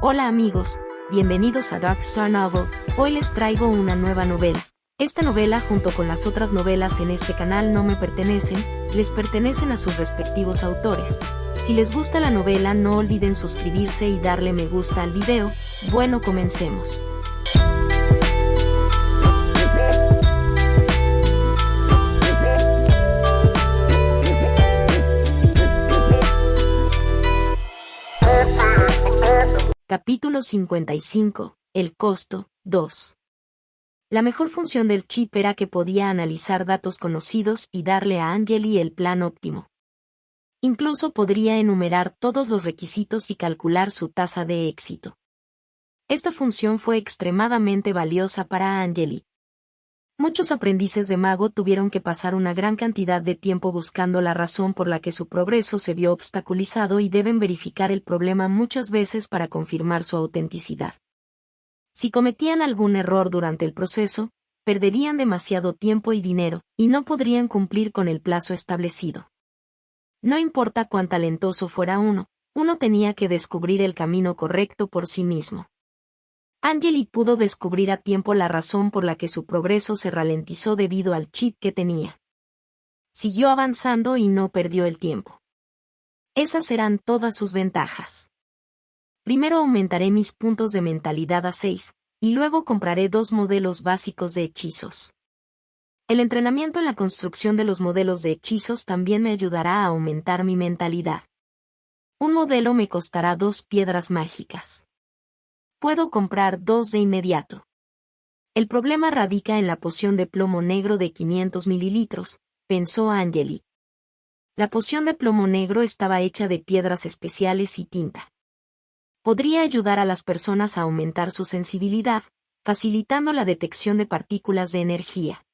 Hola amigos, bienvenidos a Dark Star Novel. Hoy les traigo una nueva novela. Esta novela, junto con las otras novelas en este canal, no me pertenecen, les pertenecen a sus respectivos autores. Si les gusta la novela, no olviden suscribirse y darle me gusta al video. Bueno, comencemos. Capítulo 55. El costo. 2. La mejor función del chip era que podía analizar datos conocidos y darle a Angeli el plan óptimo. Incluso podría enumerar todos los requisitos y calcular su tasa de éxito. Esta función fue extremadamente valiosa para Angeli. Muchos aprendices de mago tuvieron que pasar una gran cantidad de tiempo buscando la razón por la que su progreso se vio obstaculizado y deben verificar el problema muchas veces para confirmar su autenticidad. Si cometían algún error durante el proceso, perderían demasiado tiempo y dinero, y no podrían cumplir con el plazo establecido. No importa cuán talentoso fuera uno tenía que descubrir el camino correcto por sí mismo. Angeli pudo descubrir a tiempo la razón por la que su progreso se ralentizó debido al chip que tenía. Siguió avanzando y no perdió el tiempo. Esas eran todas sus ventajas. Primero aumentaré mis puntos de mentalidad a 6, y luego compraré 2 modelos básicos de hechizos. El entrenamiento en la construcción de los modelos de hechizos también me ayudará a aumentar mi mentalidad. Un modelo me costará 2 piedras mágicas. Puedo comprar 2 de inmediato. El problema radica en la poción de plomo negro de 500 mililitros, pensó Angeli. La poción de plomo negro estaba hecha de piedras especiales y tinta. Podría ayudar a las personas a aumentar su sensibilidad, facilitando la detección de partículas de energía.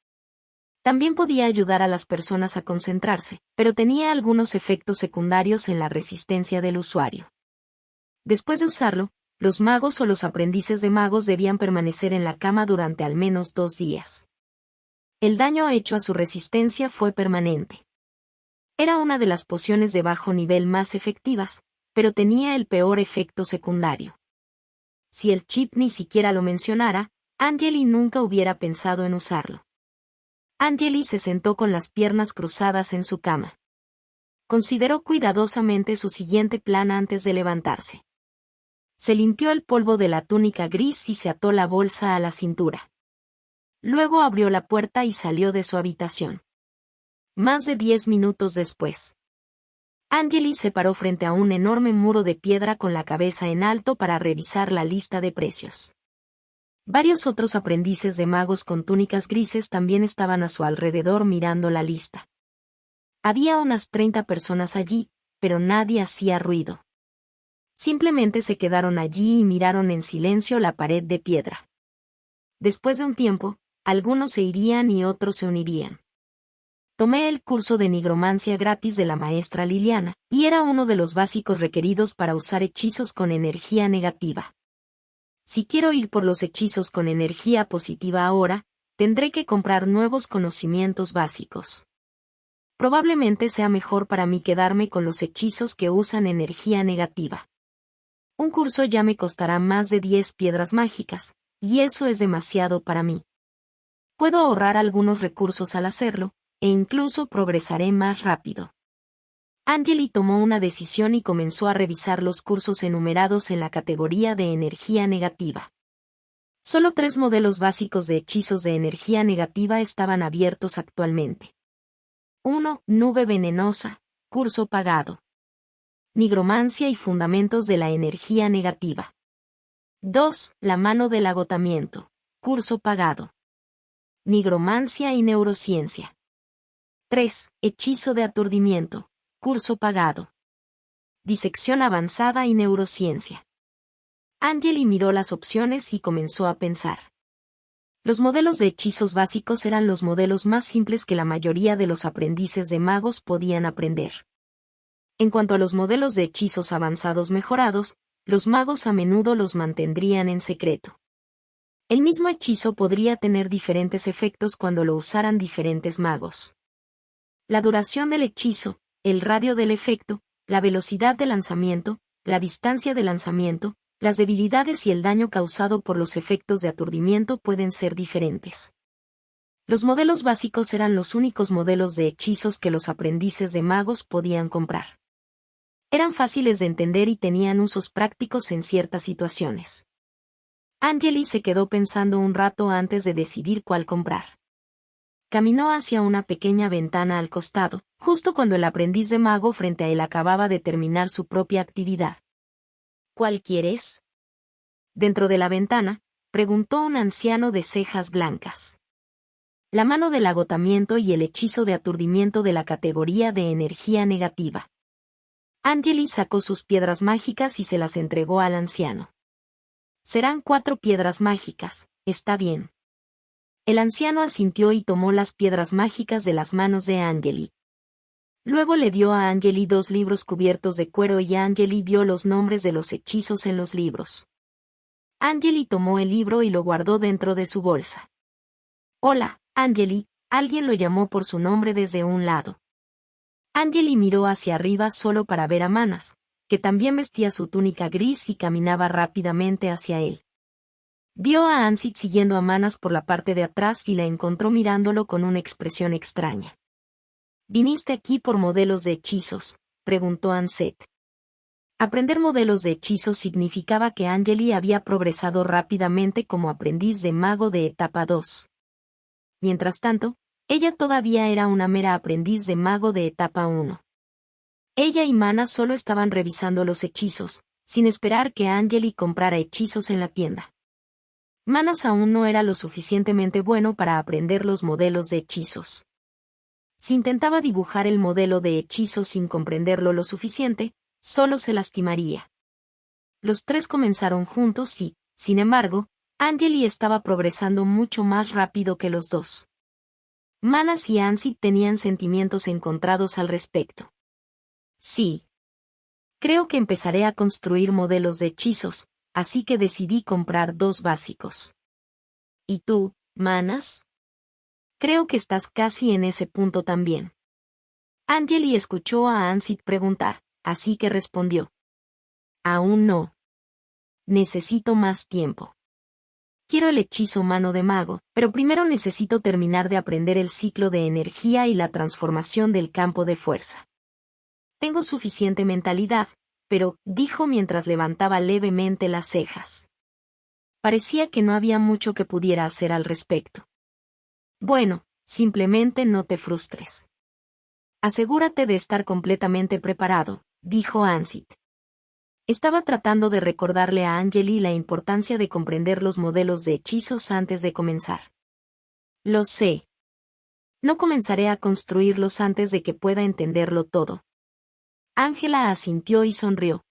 También podía ayudar a las personas a concentrarse, pero tenía algunos efectos secundarios en la resistencia del usuario. Después de usarlo, los magos o los aprendices de magos debían permanecer en la cama durante al menos 2 días. El daño hecho a su resistencia fue permanente. Era una de las pociones de bajo nivel más efectivas, pero tenía el peor efecto secundario. Si el chip ni siquiera lo mencionara, Angeli nunca hubiera pensado en usarlo. Angeli se sentó con las piernas cruzadas en su cama. Consideró cuidadosamente su siguiente plan antes de levantarse. Se limpió el polvo de la túnica gris y se ató la bolsa a la cintura. Luego abrió la puerta y salió de su habitación. Más de 10 minutos después, Angeli se paró frente a un enorme muro de piedra con la cabeza en alto para revisar la lista de precios. Varios otros aprendices de magos con túnicas grises también estaban a su alrededor mirando la lista. Había unas 30 personas allí, pero nadie hacía ruido. Simplemente se quedaron allí y miraron en silencio la pared de piedra. Después de un tiempo, algunos se irían y otros se unirían. Tomé el curso de nigromancia gratis de la maestra Liliana, y era uno de los básicos requeridos para usar hechizos con energía negativa. Si quiero ir por los hechizos con energía positiva ahora, tendré que comprar nuevos conocimientos básicos. Probablemente sea mejor para mí quedarme con los hechizos que usan energía negativa. Un curso ya me costará más de 10 piedras mágicas, y eso es demasiado para mí. Puedo ahorrar algunos recursos al hacerlo, e incluso progresaré más rápido. Angeli tomó una decisión y comenzó a revisar los cursos enumerados en la categoría de energía negativa. Solo 3 modelos básicos de hechizos de energía negativa estaban abiertos actualmente. 1. Nube venenosa, curso pagado. Nigromancia y fundamentos de la energía negativa. 2. La mano del agotamiento, curso pagado. Nigromancia y neurociencia. 3. Hechizo de aturdimiento, curso pagado. Disección avanzada y neurociencia. Angeli miró las opciones y comenzó a pensar. Los modelos de hechizos básicos eran los modelos más simples que la mayoría de los aprendices de magos podían aprender. En cuanto a los modelos de hechizos avanzados mejorados, los magos a menudo los mantendrían en secreto. El mismo hechizo podría tener diferentes efectos cuando lo usaran diferentes magos. La duración del hechizo, el radio del efecto, la velocidad de lanzamiento, la distancia de lanzamiento, Las debilidades y el daño causado por los efectos de aturdimiento pueden ser diferentes. Los modelos básicos eran los únicos modelos de hechizos que los aprendices de magos podían comprar. Eran fáciles de entender y tenían usos prácticos en ciertas situaciones. Angeli se quedó pensando un rato antes de decidir cuál comprar. Caminó hacia una pequeña ventana al costado, justo cuando el aprendiz de mago frente a él acababa de terminar su propia actividad. ¿Cuál quieres? Dentro de la ventana, preguntó un anciano de cejas blancas. La mano del agotamiento y el hechizo de aturdimiento de la categoría de energía negativa. Angeli sacó sus piedras mágicas y se las entregó al anciano. Serán 4 piedras mágicas, está bien. El anciano asintió y tomó las piedras mágicas de las manos de Angeli. Luego le dio a Angeli 2 libros cubiertos de cuero y Angeli vio los nombres de los hechizos en los libros. Angeli tomó el libro y lo guardó dentro de su bolsa. Hola, Angeli, alguien lo llamó por su nombre desde un lado. Angeli miró hacia arriba solo para ver a Manas, que también vestía su túnica gris y caminaba rápidamente hacia él. Vio a Ansit siguiendo a Manas por la parte de atrás y la encontró mirándolo con una expresión extraña. ¿Viniste aquí por modelos de hechizos?, preguntó Anset. Aprender modelos de hechizos significaba que Angeli había progresado rápidamente como aprendiz de mago de etapa 2. Mientras tanto, ella todavía era una mera aprendiz de mago de etapa 1. Ella y Manas solo estaban revisando los hechizos, sin esperar que Angeli comprara hechizos en la tienda. Manas aún no era lo suficientemente bueno para aprender los modelos de hechizos. Si intentaba dibujar el modelo de hechizo sin comprenderlo lo suficiente, solo se lastimaría. Los 3 comenzaron juntos y, sin embargo, Angeli estaba progresando mucho más rápido que los 2. Manas y Ansit tenían sentimientos encontrados al respecto. Sí. Creo que empezaré a construir modelos de hechizos, así que decidí comprar 2 básicos. ¿Y tú, Manas? Creo que estás casi en ese punto también. Angeli escuchó a Ansit preguntar, así que respondió. Aún no. Necesito más tiempo. Quiero el hechizo mano de mago, pero primero necesito terminar de aprender el ciclo de energía y la transformación del campo de fuerza. Tengo suficiente mentalidad, pero, dijo mientras levantaba levemente las cejas. Parecía que no había mucho que pudiera hacer al respecto. Bueno, simplemente no te frustres. Asegúrate de estar completamente preparado, dijo Ansit. Estaba tratando de recordarle a Angeli la importancia de comprender los modelos de hechizos antes de comenzar. Lo sé. No comenzaré a construirlos antes de que pueda entenderlo todo. Ángela asintió y sonrió.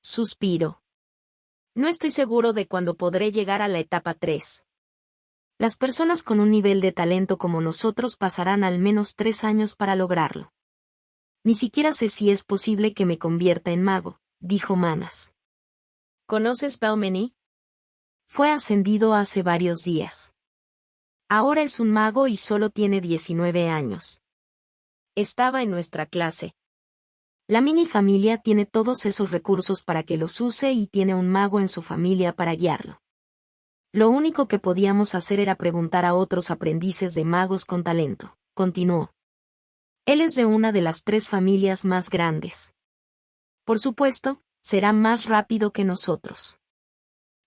Suspiró. No estoy seguro de cuándo podré llegar a la etapa 3. Las personas con un nivel de talento como nosotros pasarán al menos 3 años para lograrlo. Ni siquiera sé si es posible que me convierta en mago, dijo Manas. ¿Conoces Belmeni? Fue ascendido hace varios días. Ahora es un mago y solo tiene 19 años. Estaba en nuestra clase. La mini familia tiene todos esos recursos para que los use y tiene un mago en su familia para guiarlo. Lo único que podíamos hacer era preguntar a otros aprendices de magos con talento, continuó. Él es de una de las 3 familias más grandes. Por supuesto, será más rápido que nosotros.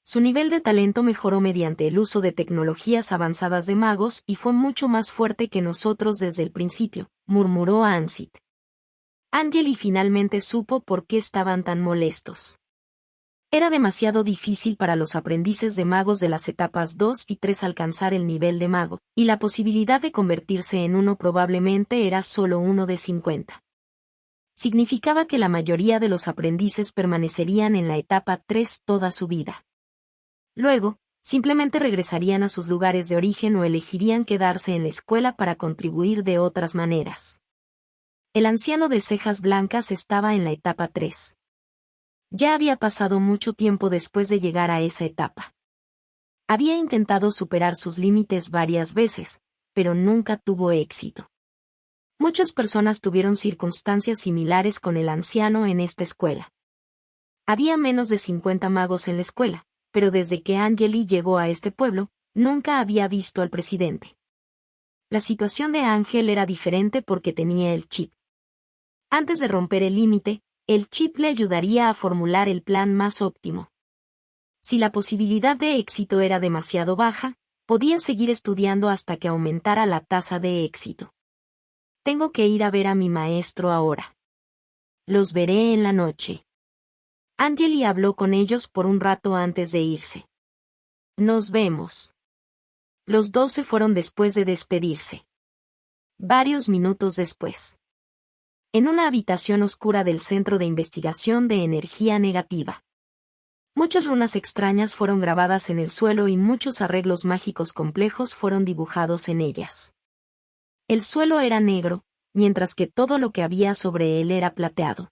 Su nivel de talento mejoró mediante el uso de tecnologías avanzadas de magos y fue mucho más fuerte que nosotros desde el principio, murmuró Ansit. Angeli finalmente supo por qué estaban tan molestos. Era demasiado difícil para los aprendices de magos de las etapas 2 y 3 alcanzar el nivel de mago, y la posibilidad de convertirse en uno probablemente era solo uno de 50. Significaba que la mayoría de los aprendices permanecerían en la etapa 3 toda su vida. Luego, simplemente regresarían a sus lugares de origen o elegirían quedarse en la escuela para contribuir de otras maneras. El anciano de cejas blancas estaba en la etapa 3. Ya había pasado mucho tiempo después de llegar a esa etapa. Había intentado superar sus límites varias veces, pero nunca tuvo éxito. Muchas personas tuvieron circunstancias similares con el anciano en esta escuela. Había menos de 50 magos en la escuela, pero desde que Angeli llegó a este pueblo, nunca había visto al presidente. La situación de Ángel era diferente porque tenía el chip. Antes de romper el límite, el chip le ayudaría a formular el plan más óptimo. Si la posibilidad de éxito era demasiado baja, podía seguir estudiando hasta que aumentara la tasa de éxito. Tengo que ir a ver a mi maestro ahora. Los veré en la noche. Angeli habló con ellos por un rato antes de irse. Nos vemos. Los dos se fueron después de despedirse. Varios minutos después. En una habitación oscura del Centro de Investigación de Energía Negativa. Muchas runas extrañas fueron grabadas en el suelo y muchos arreglos mágicos complejos fueron dibujados en ellas. El suelo era negro, mientras que todo lo que había sobre él era plateado.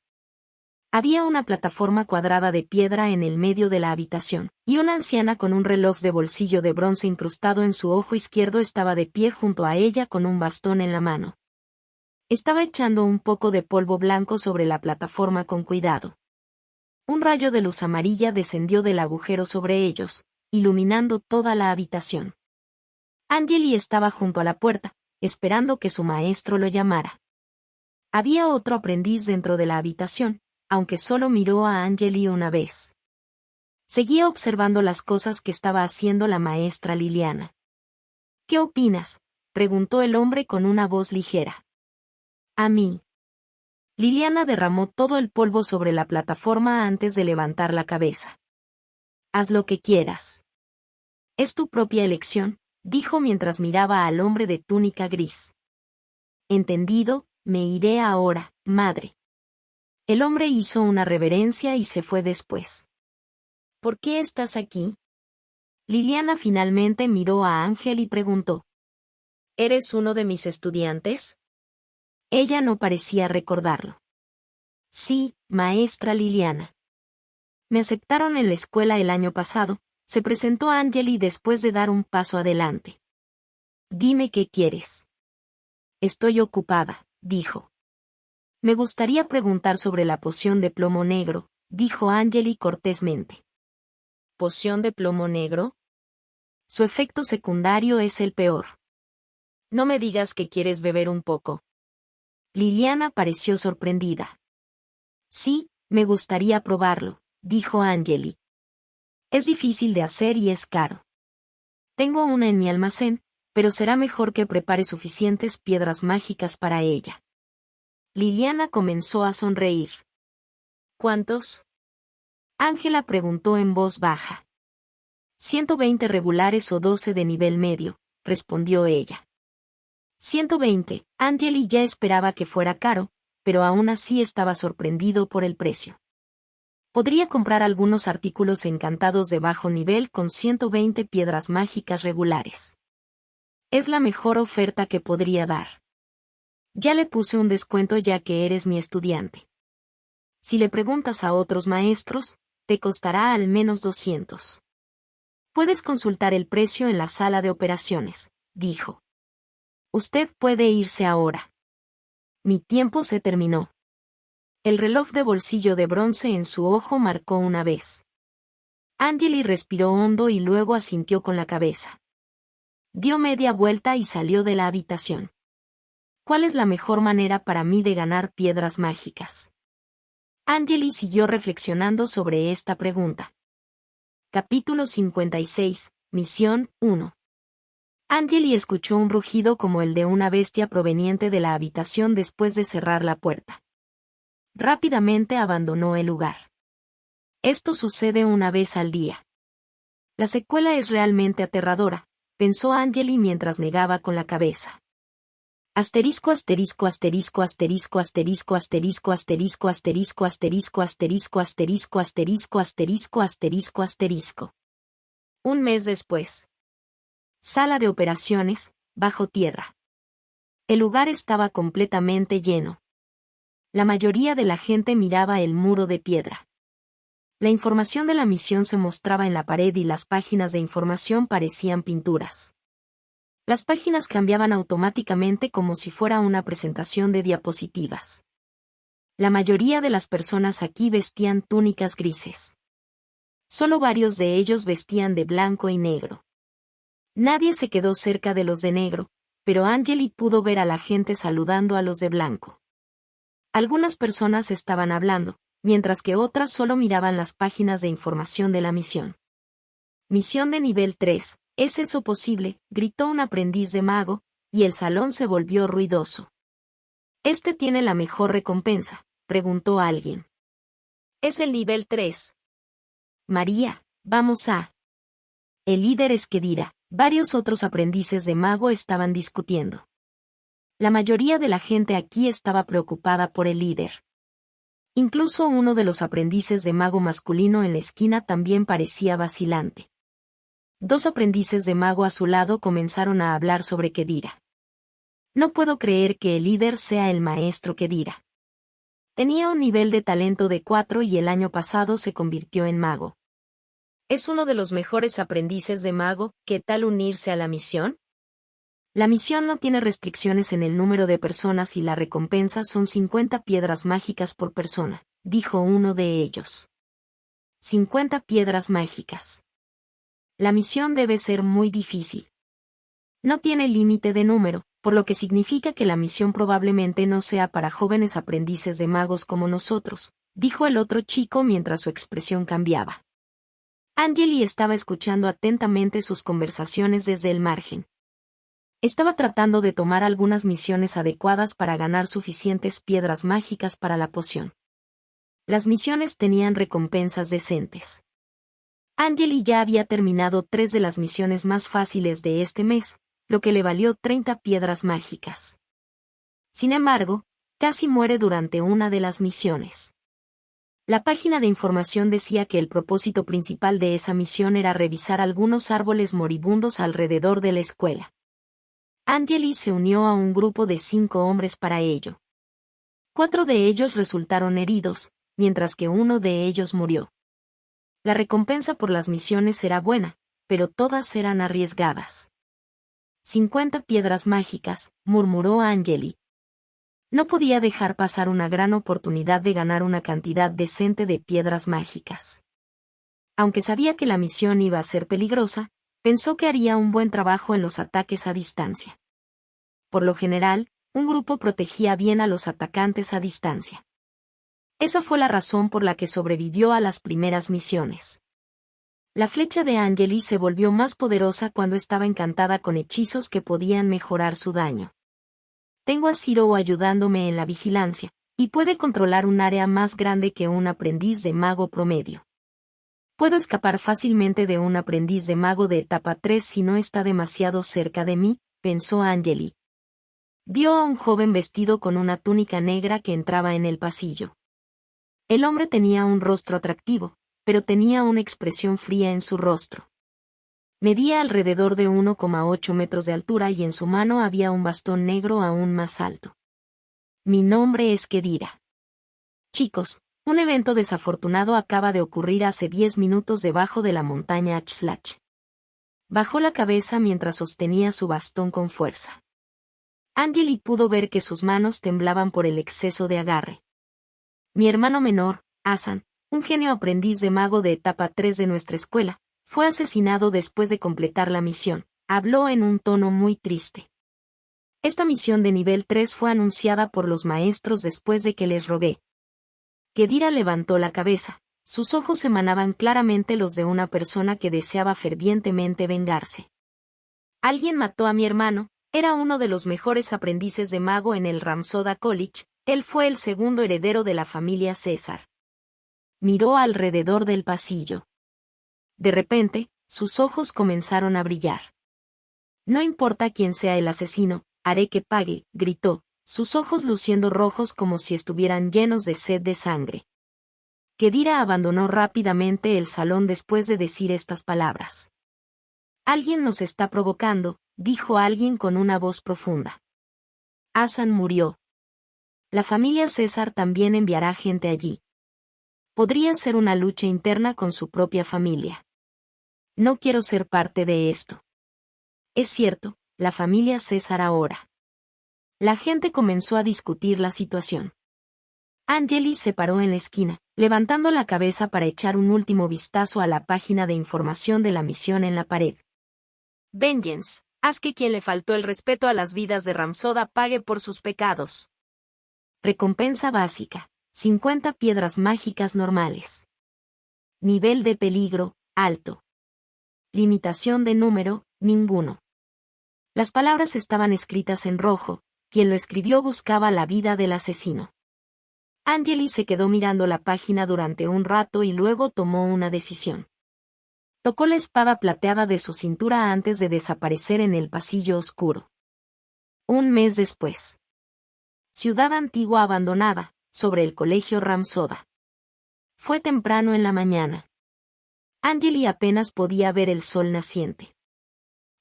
Había una plataforma cuadrada de piedra en el medio de la habitación, y una anciana con un reloj de bolsillo de bronce incrustado en su ojo izquierdo estaba de pie junto a ella con un bastón en la mano. Estaba echando un poco de polvo blanco sobre la plataforma con cuidado. Un rayo de luz amarilla descendió del agujero sobre ellos, iluminando toda la habitación. Angeli estaba junto a la puerta, esperando que su maestro lo llamara. Había otro aprendiz dentro de la habitación, aunque solo miró a Angeli una vez. Seguía observando las cosas que estaba haciendo la maestra Liliana. ¿Qué opinas?, preguntó el hombre con una voz ligera. A mí. Liliana derramó todo el polvo sobre la plataforma antes de levantar la cabeza. Haz lo que quieras. Es tu propia elección, dijo mientras miraba al hombre de túnica gris. Entendido, me iré ahora, madre. El hombre hizo una reverencia y se fue después. ¿Por qué estás aquí? Liliana finalmente miró a Ángel y preguntó. ¿Eres uno de mis estudiantes? Ella no parecía recordarlo. Sí, maestra Liliana. Me aceptaron en la escuela el año pasado, se presentó Angeli después de dar un paso adelante. Dime qué quieres. Estoy ocupada, dijo. Me gustaría preguntar sobre la poción de plomo negro, dijo Angeli cortésmente. ¿Poción de plomo negro? Su efecto secundario es el peor. No me digas que quieres beber un poco. Liliana pareció sorprendida. Sí, me gustaría probarlo, dijo Angeli. Es difícil de hacer y es caro. Tengo una en mi almacén, pero será mejor que prepare suficientes piedras mágicas para ella. Liliana comenzó a sonreír. ¿Cuántos? Ángela preguntó en voz baja. 120 regulares o 12 de nivel medio, respondió ella. 120, Angeli ya esperaba que fuera caro, pero aún así estaba sorprendido por el precio. Podría comprar algunos artículos encantados de bajo nivel con 120 piedras mágicas regulares. Es la mejor oferta que podría dar. Ya le puse un descuento ya que eres mi estudiante. Si le preguntas a otros maestros, te costará al menos 200. Puedes consultar el precio en la sala de operaciones, dijo. Usted puede irse ahora. Mi tiempo se terminó. El reloj de bolsillo de bronce en su ojo marcó una vez. Angeli respiró hondo y luego asintió con la cabeza. Dio media vuelta y salió de la habitación. ¿Cuál es la mejor manera para mí de ganar piedras mágicas? Angeli siguió reflexionando sobre esta pregunta. Capítulo 56, Misión 1. Angeli escuchó un rugido como el de una bestia proveniente de la habitación después de cerrar la puerta. Rápidamente abandonó el lugar. Esto sucede una vez al día. La secuela es realmente aterradora, pensó Angeli mientras negaba con la cabeza. Asterisco asterisco asterisco asterisco asterisco asterisco asterisco asterisco asterisco asterisco asterisco asterisco asterisco asterisco asterisco. Un mes después. Sala de operaciones, bajo tierra. El lugar estaba completamente lleno. La mayoría de la gente miraba el muro de piedra. La información de la misión se mostraba en la pared y las páginas de información parecían pinturas. Las páginas cambiaban automáticamente como si fuera una presentación de diapositivas. La mayoría de las personas aquí vestían túnicas grises. Solo varios de ellos vestían de blanco y negro. Nadie se quedó cerca de los de negro, pero Angeli pudo ver a la gente saludando a los de blanco. Algunas personas estaban hablando, mientras que otras solo miraban las páginas de información de la misión. Misión de nivel 3, ¿es eso posible?, gritó un aprendiz de mago, y el salón se volvió ruidoso. ¿Este tiene la mejor recompensa?, preguntó alguien. Es el nivel 3. María, vamos a... El líder es Kedira. Varios otros aprendices de mago estaban discutiendo. La mayoría de la gente aquí estaba preocupada por el líder. Incluso uno de los aprendices de mago masculino en la esquina también parecía vacilante. Dos aprendices de mago a su lado comenzaron a hablar sobre Kedira. No puedo creer que el líder sea el maestro Kedira. Tenía un nivel de talento de 4 y el año pasado se convirtió en mago. Es uno de los mejores aprendices de mago. ¿Qué tal unirse a la misión? La misión no tiene restricciones en el número de personas y la recompensa son 50 piedras mágicas por persona, dijo uno de ellos. 50 piedras mágicas. La misión debe ser muy difícil. No tiene límite de número, por lo que significa que la misión probablemente no sea para jóvenes aprendices de magos como nosotros, dijo el otro chico mientras su expresión cambiaba. Angeli estaba escuchando atentamente sus conversaciones desde el margen. Estaba tratando de tomar algunas misiones adecuadas para ganar suficientes piedras mágicas para la poción. Las misiones tenían recompensas decentes. Angeli ya había terminado 3 de las misiones más fáciles de este mes, lo que le valió 30 piedras mágicas. Sin embargo, casi muere durante una de las misiones. La página de información decía que el propósito principal de esa misión era revisar algunos árboles moribundos alrededor de la escuela. Angeli se unió a un grupo de 5 hombres para ello. 4 de ellos resultaron heridos, mientras que uno de ellos murió. La recompensa por las misiones era buena, pero todas eran arriesgadas. 50 piedras mágicas, murmuró Angeli. No podía dejar pasar una gran oportunidad de ganar una cantidad decente de piedras mágicas. Aunque sabía que la misión iba a ser peligrosa, pensó que haría un buen trabajo en los ataques a distancia. Por lo general, un grupo protegía bien a los atacantes a distancia. Esa fue la razón por la que sobrevivió a las primeras misiones. La flecha de Angeli se volvió más poderosa cuando estaba encantada con hechizos que podían mejorar su daño. Tengo a Ciro ayudándome en la vigilancia, y puede controlar un área más grande que un aprendiz de mago promedio. Puedo escapar fácilmente de un aprendiz de mago de etapa 3 si no está demasiado cerca de mí, pensó Angeli. Vio a un joven vestido con una túnica negra que entraba en el pasillo. El hombre tenía un rostro atractivo, pero tenía una expresión fría en su rostro. Medía alrededor de 1,8 metros de altura y en su mano había un bastón negro aún más alto. Mi nombre es Kedira. Chicos, un evento desafortunado acaba de ocurrir hace 10 minutos debajo de la montaña Axlach. Bajó la cabeza mientras sostenía su bastón con fuerza. Angeli pudo ver que sus manos temblaban por el exceso de agarre. Mi hermano menor, Hasan, un genio aprendiz de mago de etapa 3 de nuestra escuela, fue asesinado después de completar la misión, habló en un tono muy triste. Esta misión de nivel 3 fue anunciada por los maestros después de que les rogué. Kedira levantó la cabeza, sus ojos emanaban claramente los de una persona que deseaba fervientemente vengarse. Alguien mató a mi hermano, era uno de los mejores aprendices de mago en el Ramsoda College, él fue el segundo heredero de la familia César. Miró alrededor del pasillo. De repente, sus ojos comenzaron a brillar. No importa quién sea el asesino, haré que pague, gritó, sus ojos luciendo rojos como si estuvieran llenos de sed de sangre. Kedira abandonó rápidamente el salón después de decir estas palabras. Alguien nos está provocando, dijo alguien con una voz profunda. Hasan murió. La familia César también enviará gente allí. Podría ser una lucha interna con su propia familia. No quiero ser parte de esto. Es cierto, la familia César ahora. La gente comenzó a discutir la situación. Angeli se paró en la esquina, levantando la cabeza para echar un último vistazo a la página de información de la misión en la pared. Vengeance, haz que quien le faltó el respeto a las vidas de Ramsoda pague por sus pecados. Recompensa básica, 50 piedras mágicas normales. Nivel de peligro, alto. Limitación de número, ninguno. Las palabras estaban escritas en rojo, quien lo escribió buscaba la vida del asesino. Angeli se quedó mirando la página durante un rato y luego tomó una decisión. Tocó la espada plateada de su cintura antes de desaparecer en el pasillo oscuro. Un mes después. Ciudad antigua abandonada, sobre el colegio Ramsoda. Fue temprano en la mañana. Angeli apenas podía ver el sol naciente.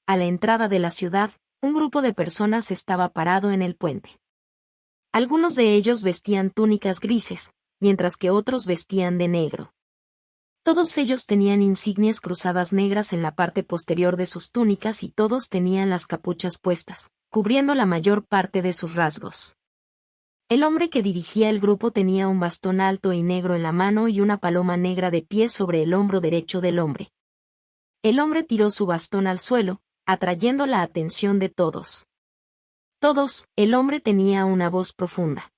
A la entrada de la ciudad, un grupo de personas estaba parado en el puente. Algunos de ellos vestían túnicas grises, mientras que otros vestían de negro. Todos ellos tenían insignias cruzadas negras en la parte posterior de sus túnicas y todos tenían las capuchas puestas, cubriendo la mayor parte de sus rasgos. El hombre que dirigía el grupo tenía un bastón alto y negro en la mano y una paloma negra de pie sobre el hombro derecho del hombre. El hombre tiró su bastón al suelo, atrayendo la atención de todos. El hombre tenía una voz profunda.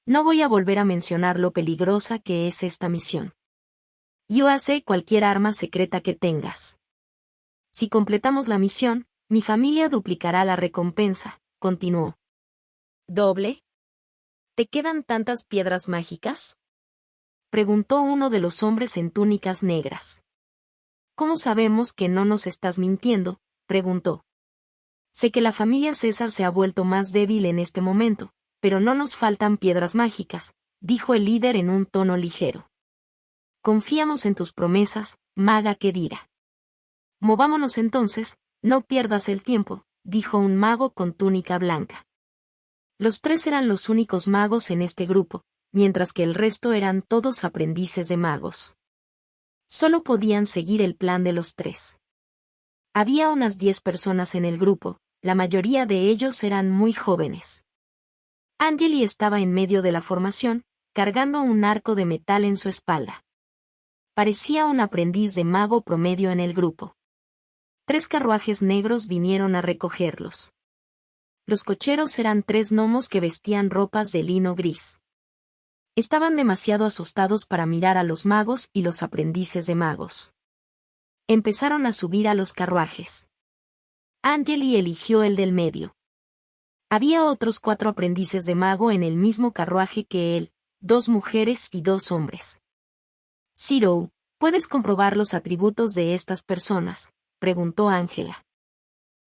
No voy a volver a mencionar lo peligrosa que es esta misión. Yo haré cualquier arma secreta que tengas. Si completamos la misión, mi familia duplicará la recompensa, continuó. ¿Doble? ¿Te quedan tantas piedras mágicas? Preguntó uno de los hombres en túnicas negras. ¿Cómo sabemos que no nos estás mintiendo?, preguntó. Sé que la familia César se ha vuelto más débil en este momento, pero no nos faltan piedras mágicas, dijo el líder en un tono ligero. Confiamos en tus promesas, maga Kedira. Movámonos entonces, no pierdas el tiempo, dijo un mago con túnica blanca. Los tres eran los únicos magos en este grupo, mientras que el resto eran todos aprendices de magos. Solo podían seguir el plan de los tres. Había unas 10 personas en el grupo, la mayoría de ellos eran muy jóvenes. Angeli estaba en medio de la formación, cargando un arco de metal en su espalda. Parecía un aprendiz de mago promedio en el grupo. 3 carruajes negros vinieron a recogerlos. Los cocheros eran 3 gnomos que vestían ropas de lino gris. Estaban demasiado asustados para mirar a los magos y los aprendices de magos. Empezaron a subir a los carruajes. Angeli eligió el del medio. Había otros 4 aprendices de mago en el mismo carruaje que él, 2 mujeres y 2 hombres. Zero, ¿puedes comprobar los atributos de estas personas?, preguntó Ángela.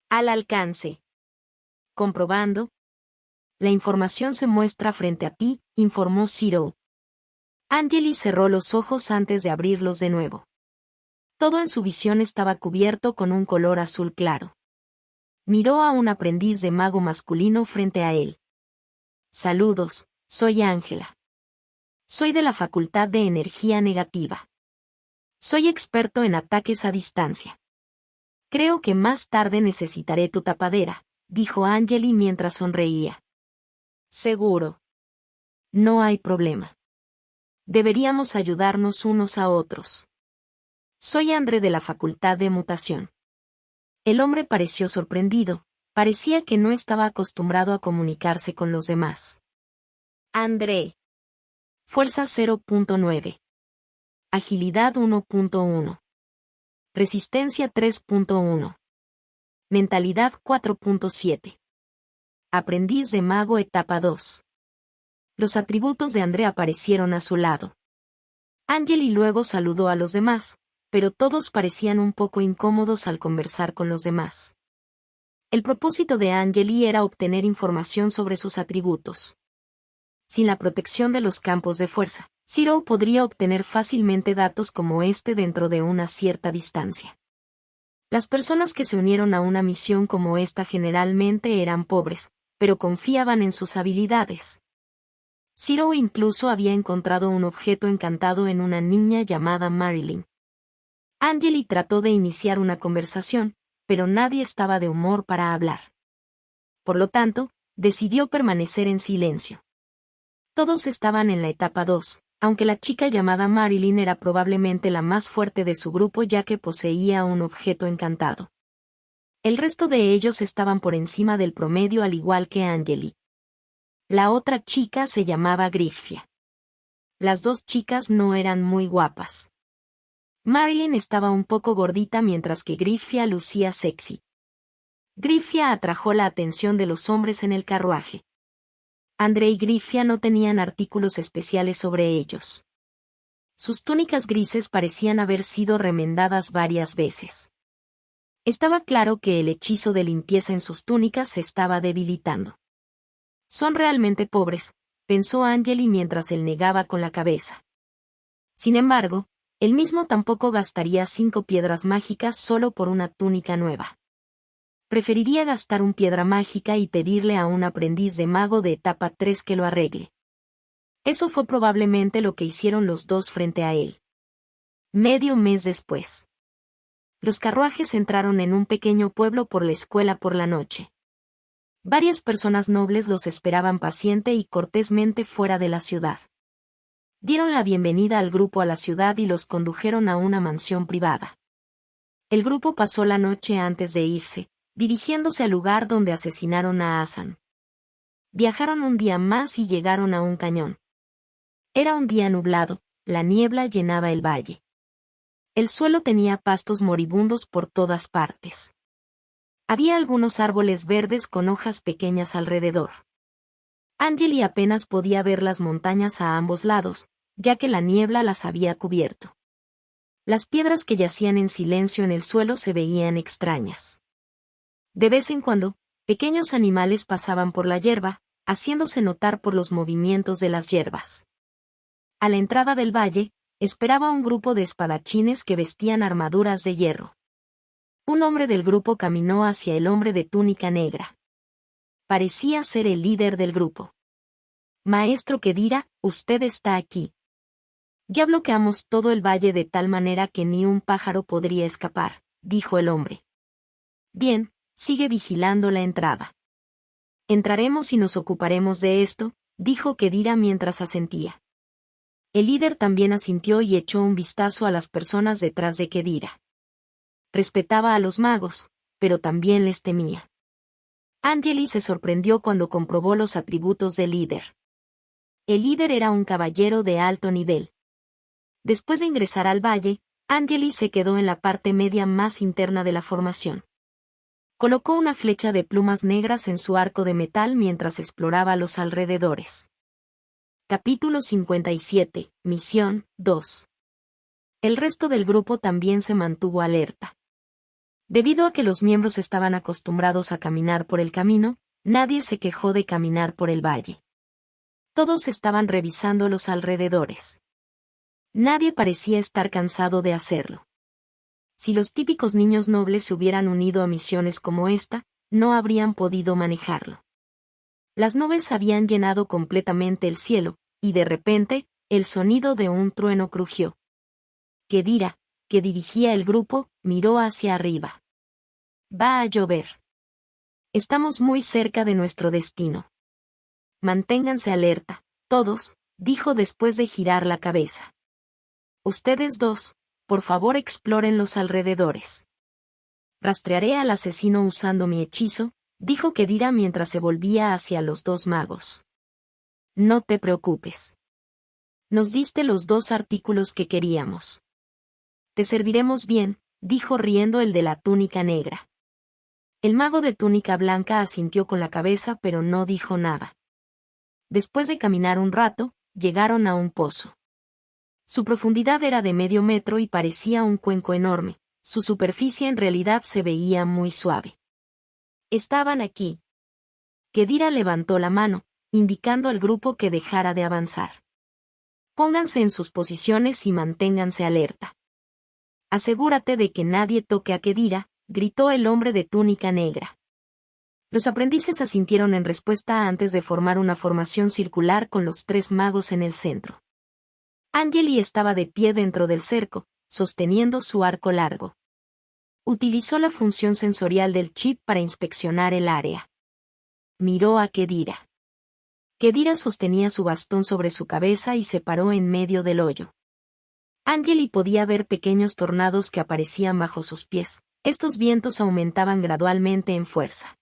Al alcance. Comprobando. La información se muestra frente a ti, informó Zero. Angeli cerró los ojos antes de abrirlos de nuevo. Todo en su visión estaba cubierto con un color azul claro. Miró a un aprendiz de mago masculino frente a él. Saludos, soy Ángela. Soy de la Facultad de Energía Negativa. Soy experto en ataques a distancia. Creo que más tarde necesitaré tu tapadera, dijo Angeli mientras sonreía. Seguro. No hay problema. Deberíamos ayudarnos unos a otros. Soy André de la Facultad de Mutación. El hombre pareció sorprendido, parecía que no estaba acostumbrado a comunicarse con los demás. André. Fuerza 0.9. Agilidad 1.1. Resistencia 3.1. Mentalidad 4.7. Aprendiz de mago etapa 2. Los atributos de André aparecieron a su lado. Angeli luego saludó a los demás, pero todos parecían un poco incómodos al conversar con los demás. El propósito de Angeli era obtener información sobre sus atributos. Sin la protección de los campos de fuerza, Zero podría obtener fácilmente datos como este dentro de una cierta distancia. Las personas que se unieron a una misión como esta generalmente eran pobres, pero confiaban en sus habilidades. Zero incluso había encontrado un objeto encantado en una niña llamada Marilyn. Angeli trató de iniciar una conversación, pero nadie estaba de humor para hablar. Por lo tanto, decidió permanecer en silencio. Todos estaban en la etapa 2, aunque la chica llamada Marilyn era probablemente la más fuerte de su grupo ya que poseía un objeto encantado. El resto de ellos estaban por encima del promedio al igual que Angeli. La otra chica se llamaba Griffia. Las dos chicas no eran muy guapas. Marilyn estaba un poco gordita mientras que Griffia lucía sexy. Griffia atrajo la atención de los hombres en el carruaje. Andre y Griffia no tenían artículos especiales sobre ellos. Sus túnicas grises parecían haber sido remendadas varias veces. Estaba claro que el hechizo de limpieza en sus túnicas se estaba debilitando. Son realmente pobres, pensó Angeli mientras él negaba con la cabeza. Sin embargo, él mismo tampoco gastaría 5 piedras mágicas solo por una túnica nueva. Preferiría gastar un piedra mágica y pedirle a un aprendiz de mago de etapa 3 que lo arregle. Eso fue probablemente lo que hicieron los dos frente a él. Medio mes después. Los carruajes entraron en un pequeño pueblo por la escuela por la noche. Varias personas nobles los esperaban paciente y cortésmente fuera de la ciudad. Dieron la bienvenida al grupo a la ciudad y los condujeron a una mansión privada. El grupo pasó la noche antes de irse, dirigiéndose al lugar donde asesinaron a Hassan. Viajaron un día más y llegaron a un cañón. Era un día nublado, la niebla llenaba el valle. El suelo tenía pastos moribundos por todas partes. Había algunos árboles verdes con hojas pequeñas alrededor. Angeli apenas podía ver las montañas a ambos lados, ya que la niebla las había cubierto. Las piedras que yacían en silencio en el suelo se veían extrañas. De vez en cuando, pequeños animales pasaban por la hierba, haciéndose notar por los movimientos de las hierbas. A la entrada del valle, esperaba un grupo de espadachines que vestían armaduras de hierro. Un hombre del grupo caminó hacia el hombre de túnica negra. Parecía ser el líder del grupo. Maestro Kedira, usted está aquí. Ya bloqueamos todo el valle de tal manera que ni un pájaro podría escapar, dijo el hombre. Bien, sigue vigilando la entrada. Entraremos y nos ocuparemos de esto, dijo Kedira mientras asentía. El líder también asintió y echó un vistazo a las personas detrás de Kedira. Respetaba a los magos, pero también les temía. Angeli se sorprendió cuando comprobó los atributos del líder. El líder era un caballero de alto nivel. Después de ingresar al valle, Angeli se quedó en la parte media más interna de la formación. Colocó una flecha de plumas negras en su arco de metal mientras exploraba los alrededores. Capítulo 57, Misión 2. El resto del grupo también se mantuvo alerta. Debido a que los miembros estaban acostumbrados a caminar por el camino, nadie se quejó de caminar por el valle. Todos estaban revisando los alrededores. Nadie parecía estar cansado de hacerlo. Si los típicos niños nobles se hubieran unido a misiones como esta, no habrían podido manejarlo. Las nubes habían llenado completamente el cielo, y de repente, el sonido de un trueno crujió. Kedira, que dirigía el grupo, miró hacia arriba. Va a llover. Estamos muy cerca de nuestro destino. Manténganse alerta, todos, dijo después de girar la cabeza. Ustedes dos, por favor exploren los alrededores. Rastrearé al asesino usando mi hechizo, dijo Kedira mientras se volvía hacia los dos magos. No te preocupes. Nos diste los 2 artículos que queríamos. Te serviremos bien, dijo riendo el de la túnica negra. El mago de túnica blanca asintió con la cabeza pero no dijo nada. Después de caminar un rato, llegaron a un pozo. Su profundidad era de medio metro y parecía un cuenco enorme, su superficie en realidad se veía muy suave. Estaban aquí. Kedira levantó la mano, indicando al grupo que dejara de avanzar. Pónganse en sus posiciones y manténganse alerta. Asegúrate de que nadie toque a Kedira, gritó el hombre de túnica negra. Los aprendices asintieron en respuesta antes de formar una formación circular con los 3 magos en el centro. Angeli estaba de pie dentro del cerco, sosteniendo su arco largo. Utilizó la función sensorial del chip para inspeccionar el área. Miró a Kedira. Kedira sostenía su bastón sobre su cabeza y se paró en medio del hoyo. Anjali podía ver pequeños tornados que aparecían bajo sus pies. Estos vientos aumentaban gradualmente en fuerza.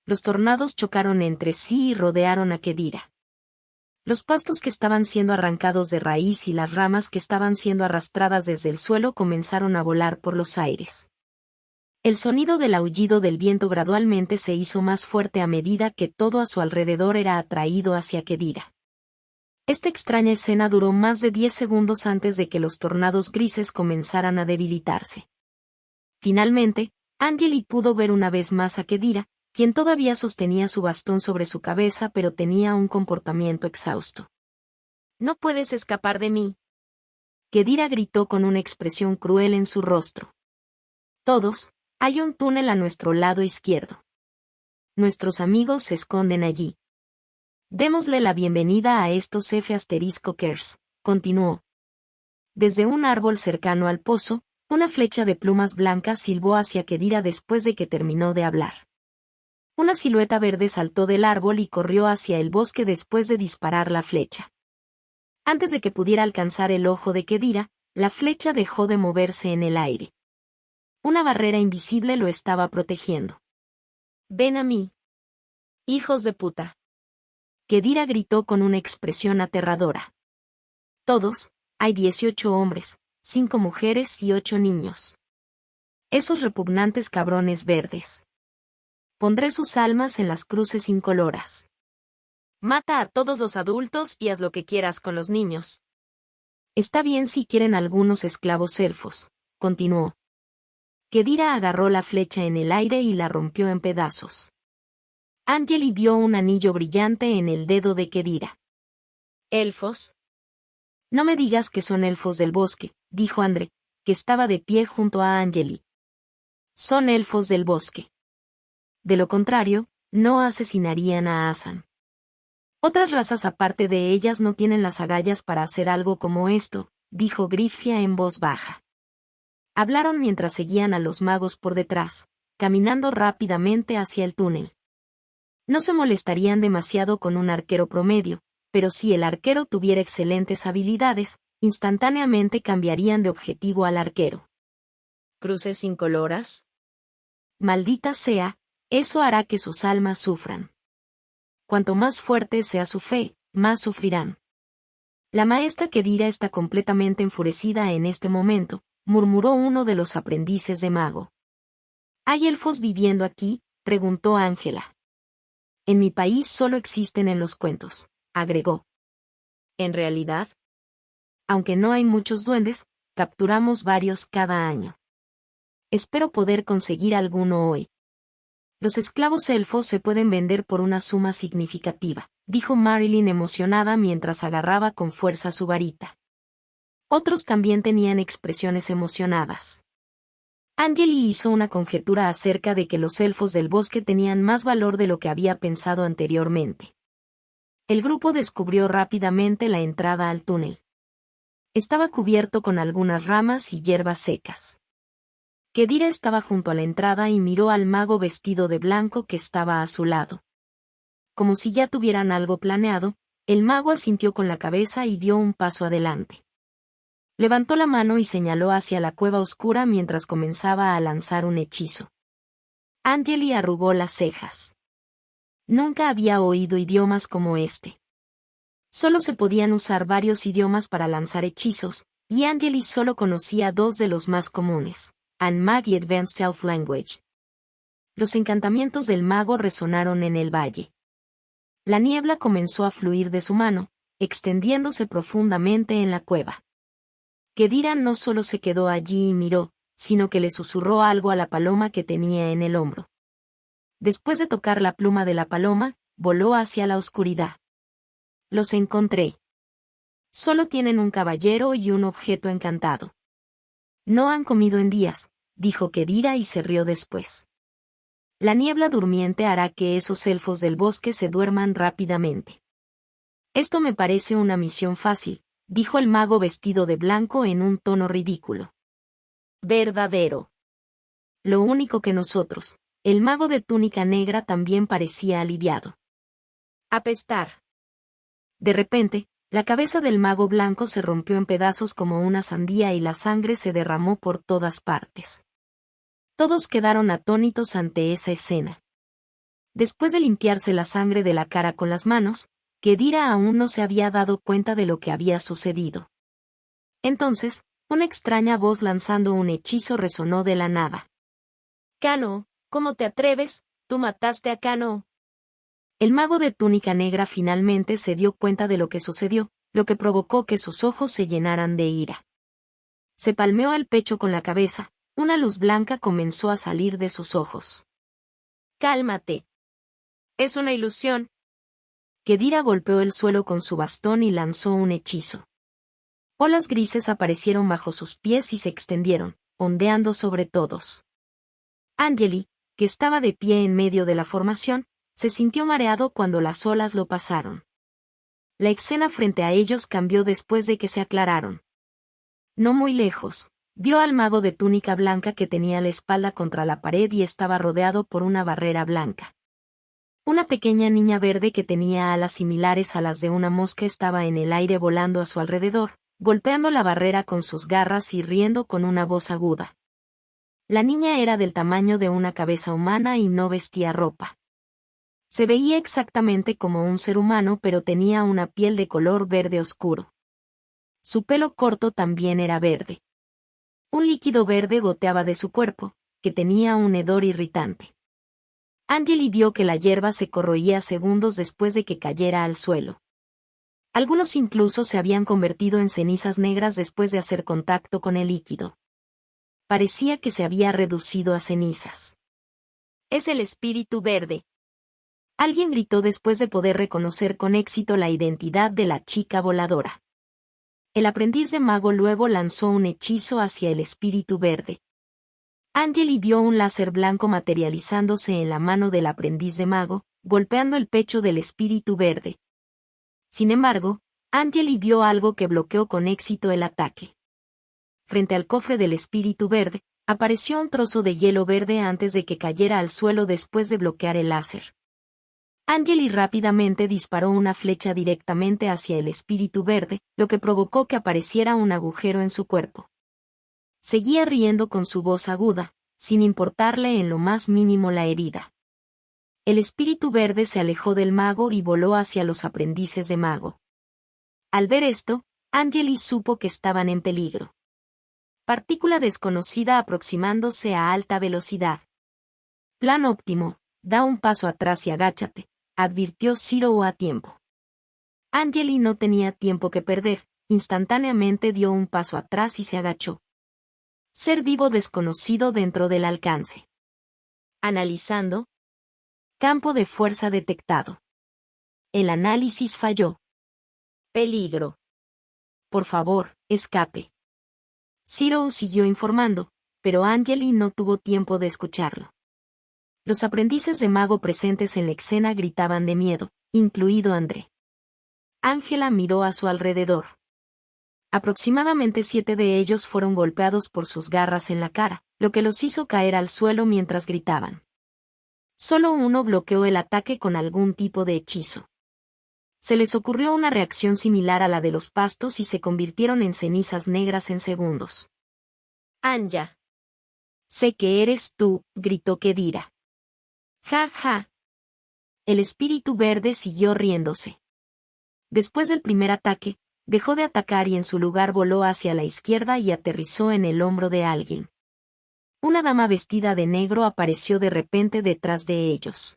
Los tornados chocaron entre sí y rodearon a Kedira. Los pastos que estaban siendo arrancados de raíz y las ramas que estaban siendo arrastradas desde el suelo comenzaron a volar por los aires. El sonido del aullido del viento gradualmente se hizo más fuerte a medida que todo a su alrededor era atraído hacia Kedira. Esta extraña escena duró más de 10 segundos antes de que los tornados grises comenzaran a debilitarse. Finalmente, Anjali pudo ver una vez más a Kedira, quien todavía sostenía su bastón sobre su cabeza pero tenía un comportamiento exhausto. «No puedes escapar de mí», Kedira gritó con una expresión cruel en su rostro. «Todos, hay un túnel a nuestro lado izquierdo. Nuestros amigos se esconden allí. Démosle la bienvenida a estos F***kers», continuó. Desde un árbol cercano al pozo, una flecha de plumas blancas silbó hacia Kedira después de que terminó de hablar. Una silueta verde saltó del árbol y corrió hacia el bosque después de disparar la flecha. Antes de que pudiera alcanzar el ojo de Kedira, la flecha dejó de moverse en el aire. Una barrera invisible lo estaba protegiendo. «Ven a mí. Hijos de puta», Kedira gritó con una expresión aterradora. «Todos, hay 18 hombres, 5 mujeres y 8 niños. Esos repugnantes cabrones verdes. Pondré sus almas en las cruces incoloras. Mata a todos los adultos y haz lo que quieras con los niños. Está bien si quieren algunos esclavos elfos», continuó. Kedira agarró la flecha en el aire y la rompió en pedazos. Anjali vio un anillo brillante en el dedo de Kedira. «¿Elfos? No me digas que son elfos del bosque», dijo Andre, que estaba de pie junto a Anjali. «Son elfos del bosque. De lo contrario, no asesinarían a Asan. Otras razas aparte de ellas no tienen las agallas para hacer algo como esto», dijo Grifia en voz baja. Hablaron mientras seguían a los magos por detrás, caminando rápidamente hacia el túnel. No se molestarían demasiado con un arquero promedio, pero si el arquero tuviera excelentes habilidades, instantáneamente cambiarían de objetivo al arquero. «¿Cruces incoloras? Maldita sea, eso hará que sus almas sufran. Cuanto más fuerte sea su fe, más sufrirán». «La maestra Kedira está completamente enfurecida en este momento», murmuró uno de los aprendices de mago. «¿Hay elfos viviendo aquí?», preguntó Ángela. «En mi país solo existen en los cuentos», agregó. «¿En realidad? Aunque no hay muchos duendes, capturamos varios cada año. Espero poder conseguir alguno hoy». «Los esclavos elfos se pueden vender por una suma significativa», dijo Marilyn emocionada mientras agarraba con fuerza su varita. Otros también tenían expresiones emocionadas. Anjali hizo una conjetura acerca de que los elfos del bosque tenían más valor de lo que había pensado anteriormente. El grupo descubrió rápidamente la entrada al túnel. Estaba cubierto con algunas ramas y hierbas secas. Kedira estaba junto a la entrada y miró al mago vestido de blanco que estaba a su lado. Como si ya tuvieran algo planeado, el mago asintió con la cabeza y dio un paso adelante. Levantó la mano y señaló hacia la cueva oscura mientras comenzaba a lanzar un hechizo. Anjali arrugó las cejas. Nunca había oído idiomas como este. Solo se podían usar varios idiomas para lanzar hechizos, y Anjali solo conocía 2 de los más comunes, Anmag y Advanced Elf Language. Los encantamientos del mago resonaron en el valle. La niebla comenzó a fluir de su mano, extendiéndose profundamente en la cueva. Kedira no solo se quedó allí y miró, sino que le susurró algo a la paloma que tenía en el hombro. Después de tocar la pluma de la paloma, voló hacia la oscuridad. «Los encontré. Solo tienen un caballero y un objeto encantado. No han comido en días», dijo Kedira y se rió después. «La niebla durmiente hará que esos elfos del bosque se duerman rápidamente. Esto me parece una misión fácil», dijo el mago vestido de blanco en un tono ridículo. «Verdadero. Lo único que nosotros», el mago de túnica negra también parecía aliviado. «Apestar». De repente, la cabeza del mago blanco se rompió en pedazos como una sandía y la sangre se derramó por todas partes. Todos quedaron atónitos ante esa escena. Después de limpiarse la sangre de la cara con las manos, Kedira aún no se había dado cuenta de lo que había sucedido. Entonces, una extraña voz lanzando un hechizo resonó de la nada. «Kano, ¿cómo te atreves? Tú mataste a Kano». El mago de túnica negra finalmente se dio cuenta de lo que sucedió, lo que provocó que sus ojos se llenaran de ira. Se palmeó el pecho con la cabeza, una luz blanca comenzó a salir de sus ojos. «Cálmate. Es una ilusión». Kedira golpeó el suelo con su bastón y lanzó un hechizo. Olas grises aparecieron bajo sus pies y se extendieron, ondeando sobre todos. Angeli, que estaba de pie en medio de la formación, se sintió mareado cuando las olas lo pasaron. La escena frente a ellos cambió después de que se aclararon. No muy lejos, vio al mago de túnica blanca que tenía la espalda contra la pared y estaba rodeado por una barrera blanca. Una pequeña niña verde que tenía alas similares a las de una mosca estaba en el aire volando a su alrededor, golpeando la barrera con sus garras y riendo con una voz aguda. La niña era del tamaño de una cabeza humana y no vestía ropa. Se veía exactamente como un ser humano, pero tenía una piel de color verde oscuro. Su pelo corto también era verde. Un líquido verde goteaba de su cuerpo, que tenía un hedor irritante. Angeli vio que la hierba se corroía segundos después de que cayera al suelo. Algunos incluso se habían convertido en cenizas negras después de hacer contacto con el líquido. Parecía que se había reducido a cenizas. «Es el espíritu verde». Alguien gritó después de poder reconocer con éxito la identidad de la chica voladora. El aprendiz de mago luego lanzó un hechizo hacia el espíritu verde. Angeli vio un láser blanco materializándose en la mano del aprendiz de mago, golpeando el pecho del espíritu verde. Sin embargo, Angeli vio algo que bloqueó con éxito el ataque. Frente al cofre del espíritu verde, apareció un trozo de hielo verde antes de que cayera al suelo después de bloquear el láser. Angeli rápidamente disparó una flecha directamente hacia el espíritu verde, lo que provocó que apareciera un agujero en su cuerpo. Seguía riendo con su voz aguda, sin importarle en lo más mínimo la herida. El espíritu verde se alejó del mago y voló hacia los aprendices de mago. Al ver esto, Angeli supo que estaban en peligro. Partícula desconocida aproximándose a alta velocidad. Plan óptimo, da un paso atrás y agáchate, advirtió Zero a tiempo. Angeli no tenía tiempo que perder, instantáneamente dio un paso atrás y se agachó. Ser vivo desconocido dentro del alcance. Analizando. Campo de fuerza detectado. El análisis falló. Peligro. Por favor, escape. Zero siguió informando, pero Angeli no tuvo tiempo de escucharlo. Los aprendices de mago presentes en la escena gritaban de miedo, incluido André. Ángela miró a su alrededor. Aproximadamente 7 de ellos fueron golpeados por sus garras en la cara, lo que los hizo caer al suelo mientras gritaban. Solo uno bloqueó el ataque con algún tipo de hechizo. Se les ocurrió una reacción similar a la de los pastos y se convirtieron en cenizas negras en segundos. «Anya. Sé que eres tú», gritó Kedira. «Ja, ja». El espíritu verde siguió riéndose. Después del primer ataque, dejó de atacar y en su lugar voló hacia la izquierda y aterrizó en el hombro de alguien. Una dama vestida de negro apareció de repente detrás de ellos.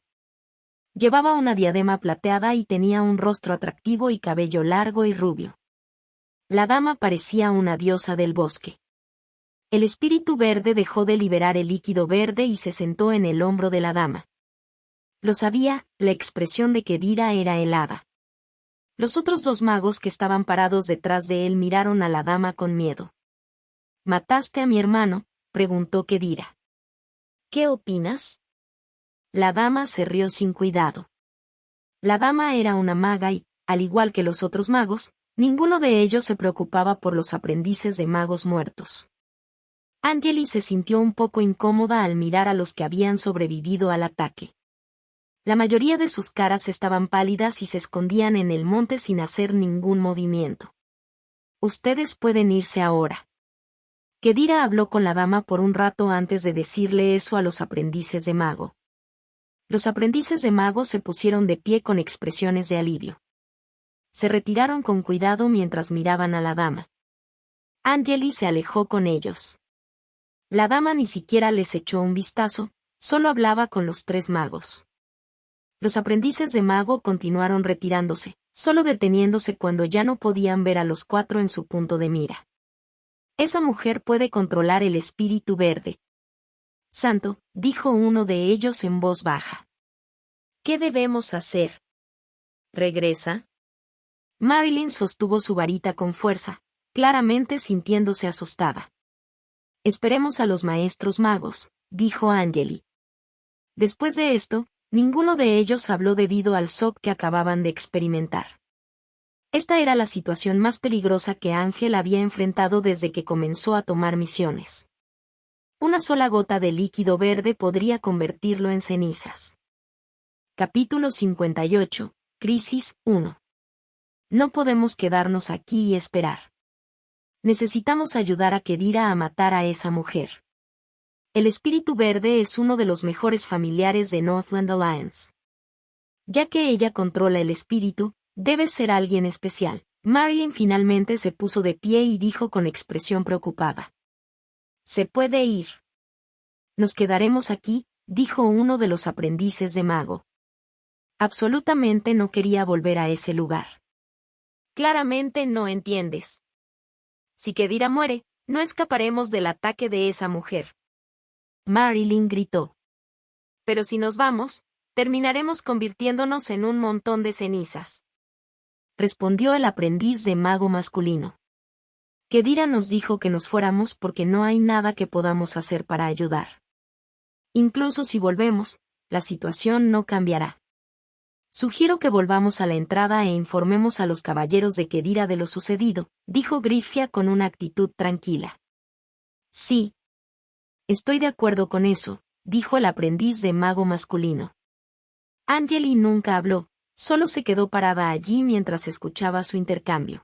Llevaba una diadema plateada y tenía un rostro atractivo y cabello largo y rubio. La dama parecía una diosa del bosque. El espíritu verde dejó de liberar el líquido verde y se sentó en el hombro de la dama. Lo sabía, la expresión de Kedira era helada. Los otros 2 magos que estaban parados detrás de él miraron a la dama con miedo. «¿Mataste a mi hermano?», preguntó Kedira. «¿Qué opinas?». La dama se rió sin cuidado. La dama era una maga y, al igual que los otros magos, ninguno de ellos se preocupaba por los aprendices de magos muertos. Angeli se sintió un poco incómoda al mirar a los que habían sobrevivido al ataque. La mayoría de sus caras estaban pálidas y se escondían en el monte sin hacer ningún movimiento. Ustedes pueden irse ahora. Kedira habló con la dama por un rato antes de decirle eso a los aprendices de mago. Los aprendices de mago se pusieron de pie con expresiones de alivio. Se retiraron con cuidado mientras miraban a la dama. Angeli se alejó con ellos. La dama ni siquiera les echó un vistazo, solo hablaba con los tres magos. Los aprendices de mago continuaron retirándose, solo deteniéndose cuando ya no podían ver a los cuatro en su punto de mira. Esa mujer puede controlar el espíritu verde. Santo, dijo uno de ellos en voz baja. ¿Qué debemos hacer? ¿Regresa? Marilyn sostuvo su varita con fuerza, claramente sintiéndose asustada. Esperemos a los maestros magos, dijo Angeli. Después de esto, ninguno de ellos habló debido al shock que acababan de experimentar. Esta era la situación más peligrosa que Ángel había enfrentado desde que comenzó a tomar misiones. Una sola gota de líquido verde podría convertirlo en cenizas. Capítulo 58, Crisis 1. No podemos quedarnos aquí y esperar. Necesitamos ayudar a Kedira a matar a esa mujer. El espíritu verde es uno de los mejores familiares de Northland Alliance. Ya que ella controla el espíritu, debe ser alguien especial. Marilyn finalmente se puso de pie y dijo con expresión preocupada. Se puede ir. Nos quedaremos aquí, dijo uno de los aprendices de mago. Absolutamente no quería volver a ese lugar. Claramente no entiendes. Si Kedira muere, no escaparemos del ataque de esa mujer. Marilyn gritó. Pero si nos vamos, terminaremos convirtiéndonos en un montón de cenizas. Respondió el aprendiz de mago masculino. Kedira nos dijo que nos fuéramos porque no hay nada que podamos hacer para ayudar. Incluso si volvemos, la situación no cambiará. Sugiero que volvamos a la entrada e informemos a los caballeros de Kedira de lo sucedido, dijo Griffia con una actitud tranquila. Sí. Estoy de acuerdo con eso, dijo el aprendiz de mago masculino. Angeli nunca habló, solo se quedó parada allí mientras escuchaba su intercambio.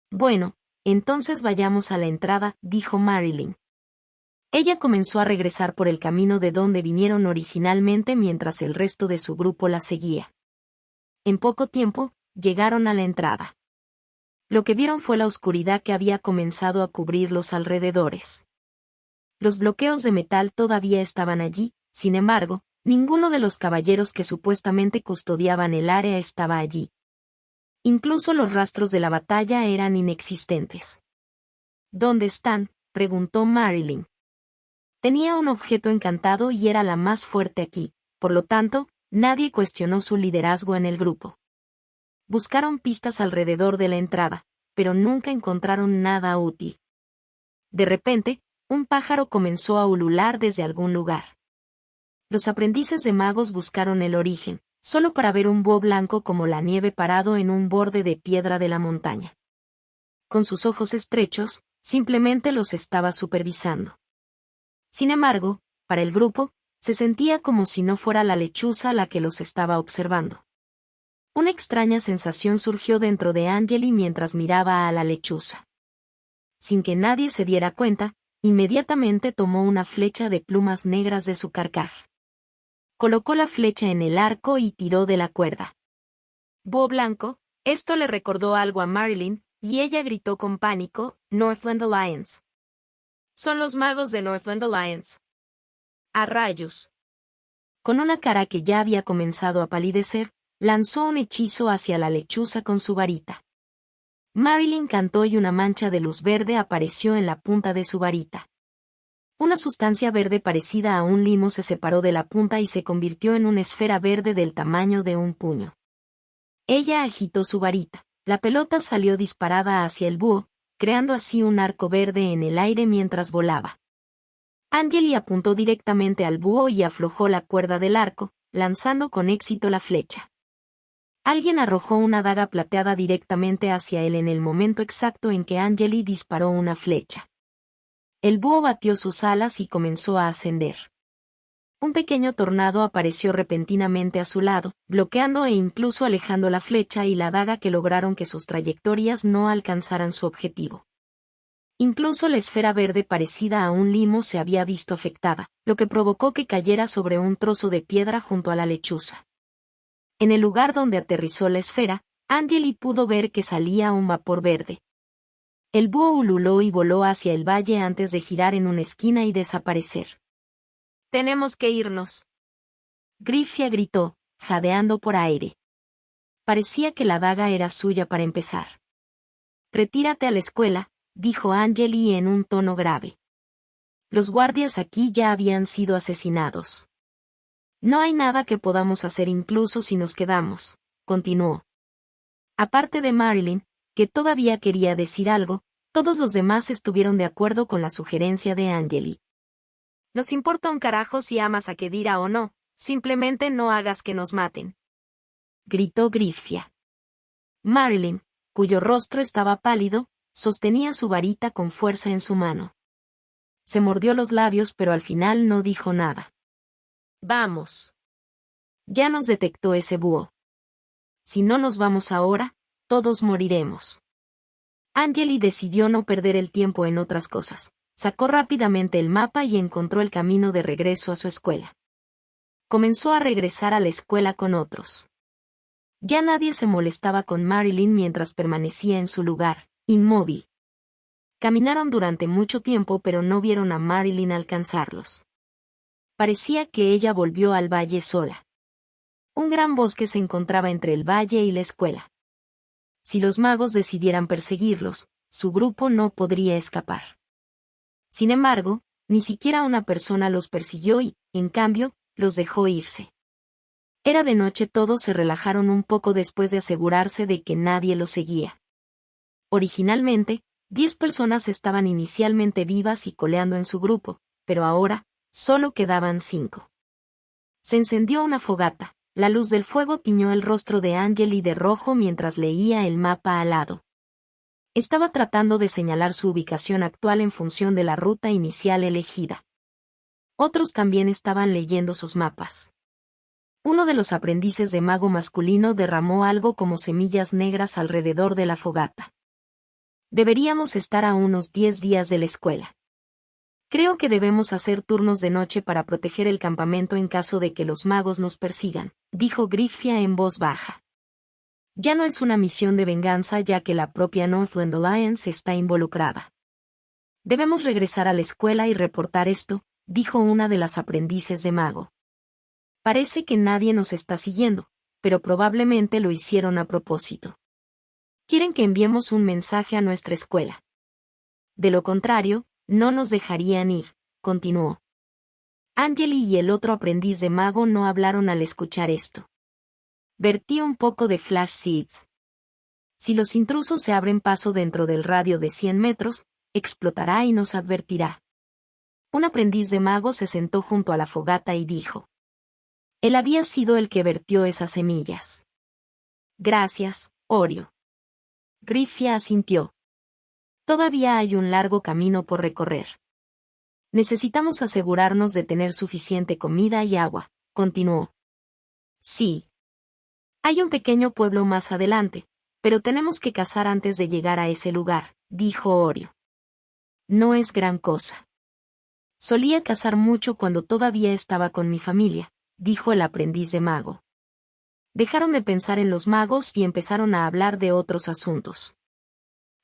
Bueno, entonces vayamos a la entrada, dijo Marilyn. Ella comenzó a regresar por el camino de donde vinieron originalmente mientras el resto de su grupo la seguía. En poco tiempo, llegaron a la entrada. Lo que vieron fue la oscuridad que había comenzado a cubrir los alrededores. Los bloqueos de metal todavía estaban allí, sin embargo, ninguno de los caballeros que supuestamente custodiaban el área estaba allí. Incluso los rastros de la batalla eran inexistentes. ¿Dónde están?, preguntó Marilyn. Tenía un objeto encantado y era la más fuerte aquí, por lo tanto, nadie cuestionó su liderazgo en el grupo. Buscaron pistas alrededor de la entrada, pero nunca encontraron nada útil. De repente, un pájaro comenzó a ulular desde algún lugar. Los aprendices de magos buscaron el origen, solo para ver un búho blanco como la nieve parado en un borde de piedra de la montaña. Con sus ojos estrechos, simplemente los estaba supervisando. Sin embargo, para el grupo, se sentía como si no fuera la lechuza la que los estaba observando. Una extraña sensación surgió dentro de Angeli mientras miraba a la lechuza. Sin que nadie se diera cuenta, inmediatamente tomó una flecha de plumas negras de su carcaj. Colocó la flecha en el arco y tiró de la cuerda. Búho blanco, esto le recordó algo a Marilyn, y ella gritó con pánico, Northland Alliance. Son los magos de Northland Alliance. ¡A rayos! Con una cara que ya había comenzado a palidecer, lanzó un hechizo hacia la lechuza con su varita. Marilyn cantó y una mancha de luz verde apareció en la punta de su varita. Una sustancia verde parecida a un limo se separó de la punta y se convirtió en una esfera verde del tamaño de un puño. Ella agitó su varita. La pelota salió disparada hacia el búho, creando así un arco verde en el aire mientras volaba. Angeli apuntó directamente al búho y aflojó la cuerda del arco, lanzando con éxito la flecha. Alguien arrojó una daga plateada directamente hacia él en el momento exacto en que Angeli disparó una flecha. El búho batió sus alas y comenzó a ascender. Un pequeño tornado apareció repentinamente a su lado, bloqueando e incluso alejando la flecha y la daga que lograron que sus trayectorias no alcanzaran su objetivo. Incluso la esfera verde parecida a un limo se había visto afectada, lo que provocó que cayera sobre un trozo de piedra junto a la lechuza. En el lugar donde aterrizó la esfera, Angeli pudo ver que salía un vapor verde. El búho ululó y voló hacia el valle antes de girar en una esquina y desaparecer. «Tenemos que irnos», Griffia gritó, jadeando por aire. Parecía que la daga era suya para empezar. «Retírate a la escuela», dijo Angeli en un tono grave. Los guardias aquí ya habían sido asesinados. «No hay nada que podamos hacer incluso si nos quedamos», continuó. Aparte de Marilyn, que todavía quería decir algo, todos los demás estuvieron de acuerdo con la sugerencia de Angeli. «Nos importa un carajo si amas a Kedira o no, simplemente no hagas que nos maten», gritó Griffia. Marilyn, cuyo rostro estaba pálido, sostenía su varita con fuerza en su mano. Se mordió los labios pero al final no dijo nada. «Vamos. Ya nos detectó ese búho. Si no nos vamos ahora, todos moriremos». Angeli decidió no perder el tiempo en otras cosas. Sacó rápidamente el mapa y encontró el camino de regreso a su escuela. Comenzó a regresar a la escuela con otros. Ya nadie se molestaba con Marilyn mientras permanecía en su lugar, inmóvil. Caminaron durante mucho tiempo pero no vieron a Marilyn alcanzarlos. Parecía que ella volvió al valle sola. Un gran bosque se encontraba entre el valle y la escuela. Si los magos decidieran perseguirlos, su grupo no podría escapar. Sin embargo, ni siquiera una persona los persiguió y, en cambio, los dejó irse. Era de noche, todos se relajaron un poco después de asegurarse de que nadie los seguía. Originalmente, 10 personas estaban inicialmente vivas y coleando en su grupo, pero ahora, solo quedaban 5. Se encendió una fogata, la luz del fuego tiñó el rostro de Angeli de rojo mientras leía el mapa al lado. Estaba tratando de señalar su ubicación actual en función de la ruta inicial elegida. Otros también estaban leyendo sus mapas. Uno de los aprendices de mago masculino derramó algo como semillas negras alrededor de la fogata. «Deberíamos estar a unos 10 días de la escuela. Creo que debemos hacer turnos de noche para proteger el campamento en caso de que los magos nos persigan», dijo Griffia en voz baja. «Ya no es una misión de venganza ya que la propia Northland Alliance está involucrada. Debemos regresar a la escuela y reportar esto», dijo una de las aprendices de mago. «Parece que nadie nos está siguiendo, pero probablemente lo hicieron a propósito. Quieren que enviemos un mensaje a nuestra escuela. De lo contrario, no nos dejarían ir», continuó. Angeli y el otro aprendiz de mago no hablaron al escuchar esto. «Vertí un poco de flash seeds. Si los intrusos se abren paso dentro del radio de 100 metros, explotará y nos advertirá». Un aprendiz de mago se sentó junto a la fogata y dijo. Él había sido el que vertió esas semillas. «Gracias, Orio». Griffia asintió. «Todavía hay un largo camino por recorrer. Necesitamos asegurarnos de tener suficiente comida y agua», continuó. «Sí. Hay un pequeño pueblo más adelante, pero tenemos que cazar antes de llegar a ese lugar», dijo Orio. «No es gran cosa. Solía cazar mucho cuando todavía estaba con mi familia», dijo el aprendiz de mago. Dejaron de pensar en los magos y empezaron a hablar de otros asuntos.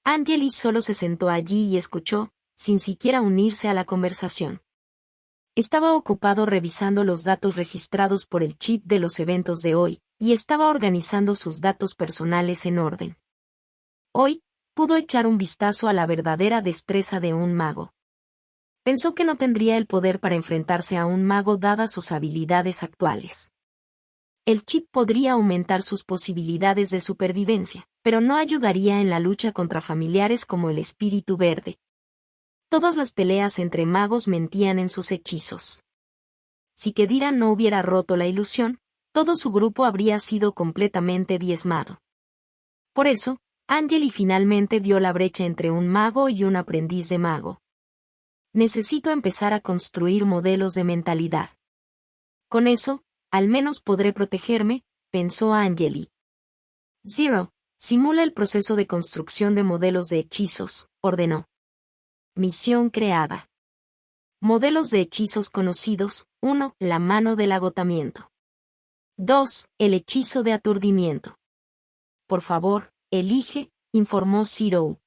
Angeli solo se sentó allí y escuchó, sin siquiera unirse a la conversación. Estaba ocupado revisando los datos registrados por el chip de los eventos de hoy, y estaba organizando sus datos personales en orden. Hoy, pudo echar un vistazo a la verdadera destreza de un mago. Pensó que no tendría el poder para enfrentarse a un mago dadas sus habilidades actuales. El chip podría aumentar sus posibilidades de supervivencia, pero no ayudaría en la lucha contra familiares como el espíritu verde. Todas las peleas entre magos mentían en sus hechizos. Si Kedira no hubiera roto la ilusión, todo su grupo habría sido completamente diezmado. Por eso, Angeli finalmente vio la brecha entre un mago y un aprendiz de mago. «Necesito empezar a construir modelos de mentalidad. Con eso, al menos podré protegerme, pensó Angeli. Zero, simula el proceso de construcción de modelos de hechizos, ordenó. Misión creada. Modelos de hechizos conocidos. 1. La mano del agotamiento. 2. El hechizo de aturdimiento. Por favor, elige, informó Zero.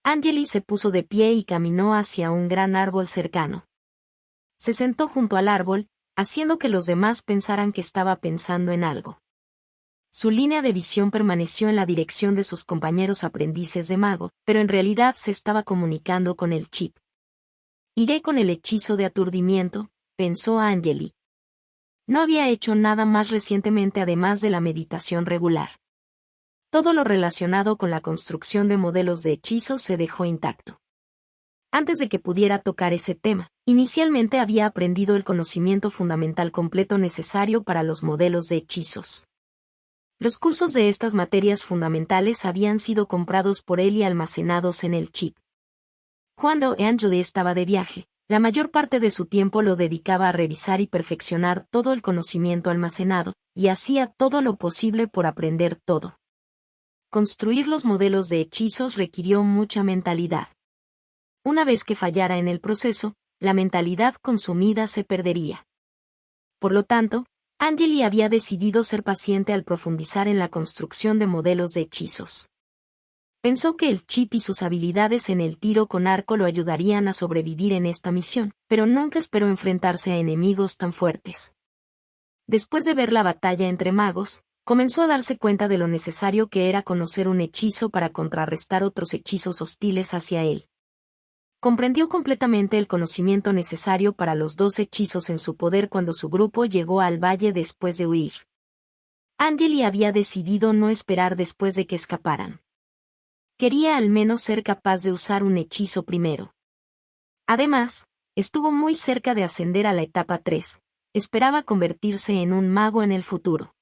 Angeli se puso de pie y caminó hacia un gran árbol cercano. Se sentó junto al árbol, haciendo que los demás pensaran que estaba pensando en algo. Su línea de visión permaneció en la dirección de sus compañeros aprendices de mago, pero en realidad se estaba comunicando con el chip. Iré con el hechizo de aturdimiento, pensó Angeli. No había hecho nada más recientemente además de la meditación regular. Todo lo relacionado con la construcción de modelos de hechizos se dejó intacto. Antes de que pudiera tocar ese tema, inicialmente había aprendido el conocimiento fundamental completo necesario para los modelos de hechizos. Los cursos de estas materias fundamentales habían sido comprados por él y almacenados en el chip. Cuando Angeli estaba de viaje, la mayor parte de su tiempo lo dedicaba a revisar y perfeccionar todo el conocimiento almacenado, y hacía todo lo posible por aprender todo. Construir los modelos de hechizos requirió mucha mentalidad. Una vez que fallara en el proceso, la mentalidad consumida se perdería. Por lo tanto, Angeli había decidido ser paciente al profundizar en la construcción de modelos de hechizos. Pensó que el chip y sus habilidades en el tiro con arco lo ayudarían a sobrevivir en esta misión, pero nunca esperó enfrentarse a enemigos tan fuertes. Después de ver la batalla entre magos, comenzó a darse cuenta de lo necesario que era conocer un hechizo para contrarrestar otros hechizos hostiles hacia él. Comprendió completamente el conocimiento necesario para los 2 hechizos en su poder cuando su grupo llegó al valle después de huir. Angeli había decidido no esperar después de que escaparan. Quería al menos ser capaz de usar un hechizo primero. Además, estuvo muy cerca de ascender a la etapa 3. Esperaba convertirse en un mago en el futuro.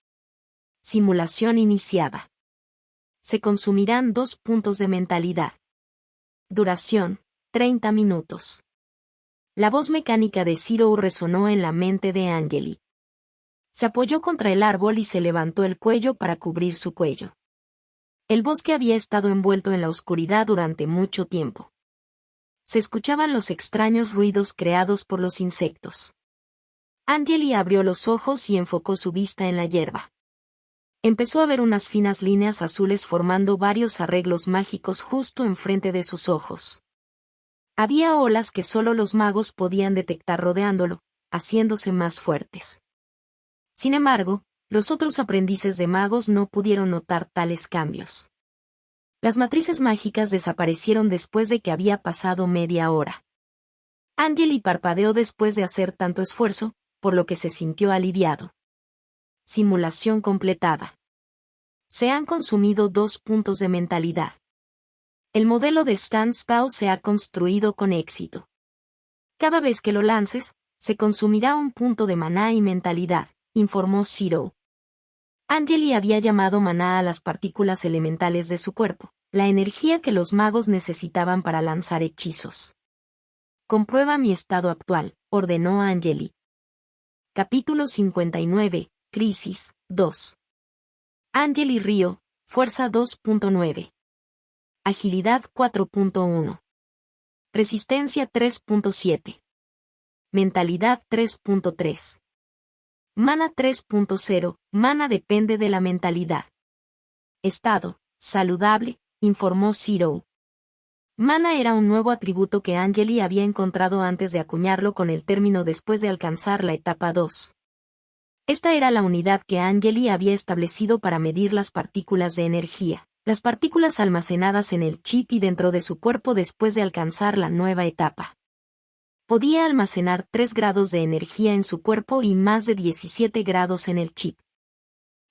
Simulación iniciada. Se consumirán 2 puntos de mentalidad. Duración: 30 minutos. La voz mecánica de Zero resonó en la mente de Angeli. Se apoyó contra el árbol y se levantó el cuello para cubrir su cuello. El bosque había estado envuelto en la oscuridad durante mucho tiempo. Se escuchaban los extraños ruidos creados por los insectos. Angeli abrió los ojos y enfocó su vista en la hierba. Empezó a ver unas finas líneas azules formando varios arreglos mágicos justo enfrente de sus ojos. Había olas que solo los magos podían detectar rodeándolo, haciéndose más fuertes. Sin embargo, los otros aprendices de magos no pudieron notar tales cambios. Las matrices mágicas desaparecieron después de que había pasado media hora. Angeli parpadeó después de hacer tanto esfuerzo, por lo que se sintió aliviado. Simulación completada. Se han consumido 2 puntos de mentalidad. El modelo de Stand Spell se ha construido con éxito. Cada vez que lo lances, se consumirá 1 punto de maná y mentalidad, informó Zero. Angeli había llamado maná a las partículas elementales de su cuerpo, la energía que los magos necesitaban para lanzar hechizos. Comprueba mi estado actual, ordenó Angeli. Capítulo 59, Crisis, 2. Angeli Río, Fuerza 2.9. Agilidad 4.1. Resistencia 3.7. Mentalidad 3.3. Mana 3.0. Mana depende de la mentalidad. Estado: saludable, informó Zero. Mana era un nuevo atributo que Angeli había encontrado antes de acuñarlo con el término después de alcanzar la etapa 2. Esta era la unidad que Angeli había establecido para medir las partículas de energía. Las partículas almacenadas en el chip y dentro de su cuerpo después de alcanzar la nueva etapa. Podía almacenar 3 grados de energía en su cuerpo y más de 17 grados en el chip.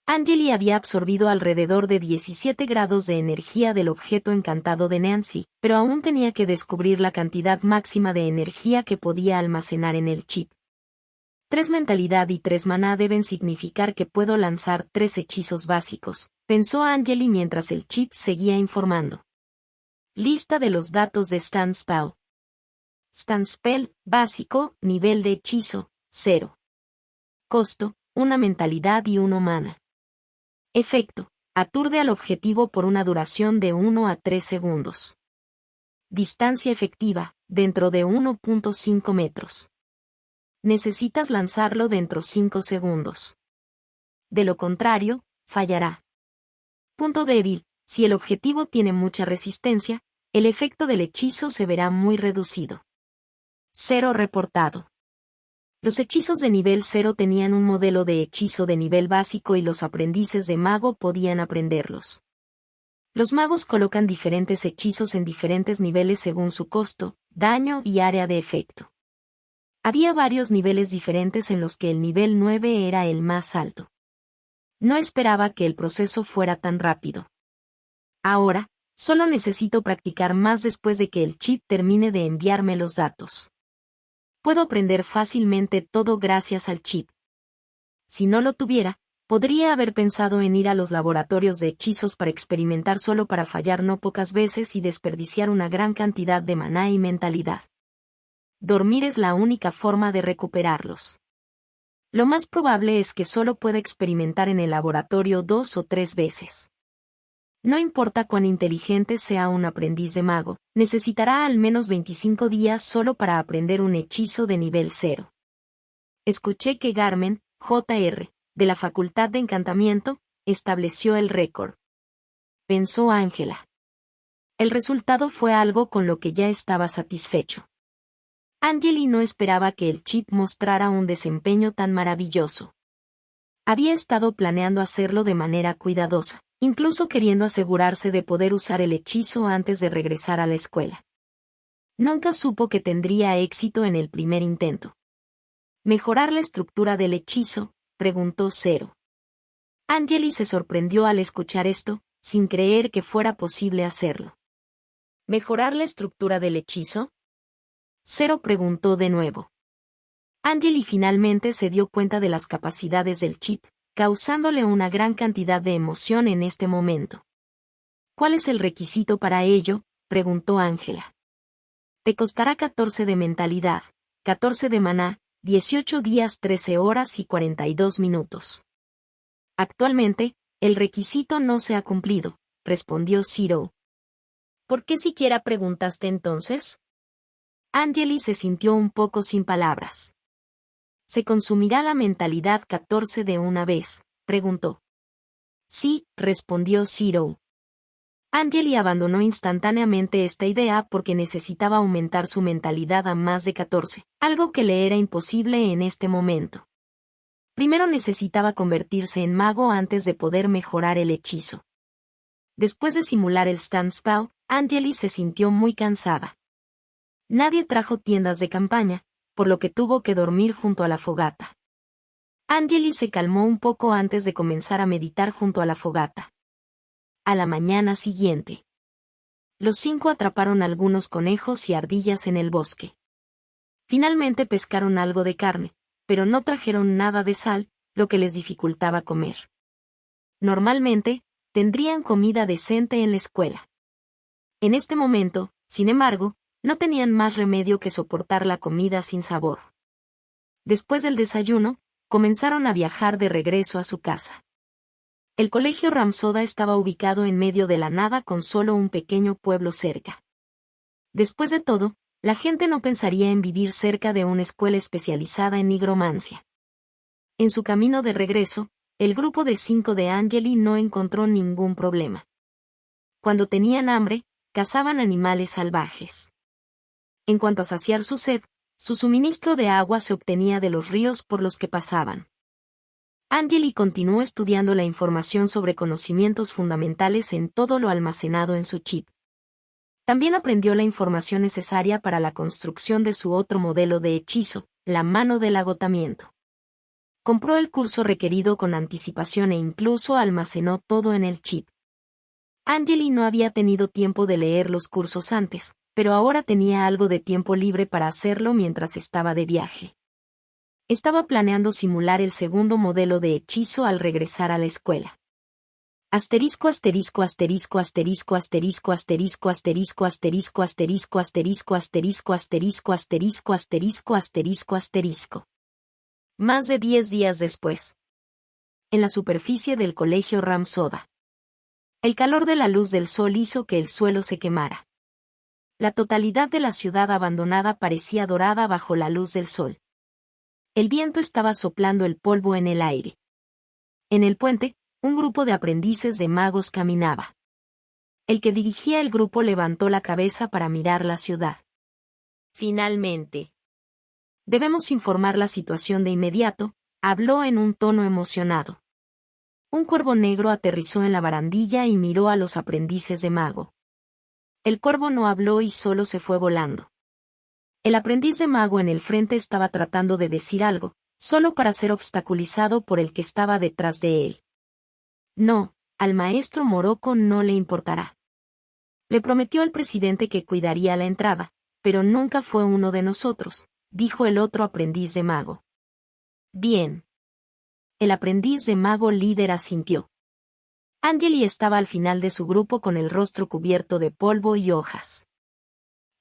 Angeli había absorbido alrededor de 17 grados de energía del objeto encantado de Nancy, pero aún tenía que descubrir la cantidad máxima de energía que podía almacenar en el chip. 3 mentalidad y 3 maná deben significar que puedo lanzar 3 hechizos básicos, pensó Angeli mientras el chip seguía informando. Lista de los datos de Stand Spell. Stand Spell, básico, nivel de hechizo, 0. Costo, una mentalidad y uno mana. Efecto, aturde al objetivo por una duración de 1 a 3 segundos. Distancia efectiva, dentro de 1.5 metros. Necesitas lanzarlo dentro 5 segundos. De lo contrario, fallará. Punto débil, si el objetivo tiene mucha resistencia, el efecto del hechizo se verá muy reducido. 0 reportado. Los hechizos de nivel 0 tenían un modelo de hechizo de nivel básico y los aprendices de mago podían aprenderlos. Los magos colocan diferentes hechizos en diferentes niveles según su costo, daño y área de efecto. Había varios niveles diferentes en los que el nivel 9 era el más alto. No esperaba que el proceso fuera tan rápido. Ahora, solo necesito practicar más después de que el chip termine de enviarme los datos. Puedo aprender fácilmente todo gracias al chip. Si no lo tuviera, podría haber pensado en ir a los laboratorios de hechizos para experimentar solo para fallar no pocas veces y desperdiciar una gran cantidad de maná y mentalidad. Dormir es la única forma de recuperarlos. Lo más probable es que solo pueda experimentar en el laboratorio 2 o 3 veces. No importa cuán inteligente sea un aprendiz de mago, necesitará al menos 25 días solo para aprender un hechizo de nivel 0. Escuché que Garmen, Jr., de la Facultad de Encantamiento, estableció el récord. Pensó Ángela. El resultado fue algo con lo que ya estaba satisfecho. Angeli no esperaba que el chip mostrara un desempeño tan maravilloso. Había estado planeando hacerlo de manera cuidadosa, incluso queriendo asegurarse de poder usar el hechizo antes de regresar a la escuela. Nunca supo que tendría éxito en el primer intento. ¿Mejorar la estructura del hechizo?, preguntó Zero. Angeli se sorprendió al escuchar esto, sin creer que fuera posible hacerlo. ¿Mejorar la estructura del hechizo? Zero preguntó de nuevo. Angeli finalmente se dio cuenta de las capacidades del chip, causándole una gran cantidad de emoción en este momento. ¿Cuál es el requisito para ello?, preguntó Ángela. Te costará 14 de mentalidad, 14 de maná, 18 días 13 horas y 42 minutos. Actualmente, el requisito no se ha cumplido, respondió Zero. ¿Por qué siquiera preguntaste entonces? Angeli se sintió un poco sin palabras. ¿Se consumirá la mentalidad 14 de una vez?, preguntó. Sí, respondió Zero. Angeli abandonó instantáneamente esta idea porque necesitaba aumentar su mentalidad a más de 14, algo que le era imposible en este momento. Primero necesitaba convertirse en mago antes de poder mejorar el hechizo. Después de simular el Stand Spell, Angeli se sintió muy cansada. Nadie trajo tiendas de campaña, por lo que tuvo que dormir junto a la fogata. Angeli se calmó un poco antes de comenzar a meditar junto a la fogata. A la mañana siguiente, los 5 atraparon algunos conejos y ardillas en el bosque. Finalmente pescaron algo de carne, pero no trajeron nada de sal, lo que les dificultaba comer. Normalmente, tendrían comida decente en la escuela. En este momento, sin embargo, no tenían más remedio que soportar la comida sin sabor. Después del desayuno, comenzaron a viajar de regreso a su casa. El colegio Ramsoda estaba ubicado en medio de la nada con solo un pequeño pueblo cerca. Después de todo, la gente no pensaría en vivir cerca de una escuela especializada en nigromancia. En su camino de regreso, el grupo de 5 de Angeli no encontró ningún problema. Cuando tenían hambre, cazaban animales salvajes. En cuanto a saciar su sed, su suministro de agua se obtenía de los ríos por los que pasaban. Angeli continuó estudiando la información sobre conocimientos fundamentales en todo lo almacenado en su chip. También aprendió la información necesaria para la construcción de su otro modelo de hechizo, la mano del agotamiento. Compró el curso requerido con anticipación e incluso almacenó todo en el chip. Angeli no había tenido tiempo de leer los cursos antes, pero ahora tenía algo de tiempo libre para hacerlo mientras estaba de viaje. Estaba planeando simular el segundo modelo de hechizo al regresar a la escuela. Asterisco asterisco asterisco asterisco asterisco asterisco asterisco asterisco asterisco asterisco asterisco asterisco asterisco asterisco asterisco asterisco. Más de 10 días después. En la superficie del colegio Ramsoda. El calor de la luz del sol hizo que el suelo se quemara. La totalidad de la ciudad abandonada parecía dorada bajo la luz del sol. El viento estaba soplando el polvo en el aire. En el puente, un grupo de aprendices de magos caminaba. El que dirigía el grupo levantó la cabeza para mirar la ciudad. Finalmente. Debemos informar la situación de inmediato, habló en un tono emocionado. Un cuervo negro aterrizó en la barandilla y miró a los aprendices de mago. El cuervo no habló y solo se fue volando. El aprendiz de mago en el frente estaba tratando de decir algo, solo para ser obstaculizado por el que estaba detrás de él. No, al maestro Morocco no le importará. Le prometió al presidente que cuidaría la entrada, pero nunca fue uno de nosotros, dijo el otro aprendiz de mago. Bien. El aprendiz de mago líder asintió. Angeli estaba al final de su grupo con el rostro cubierto de polvo y hojas.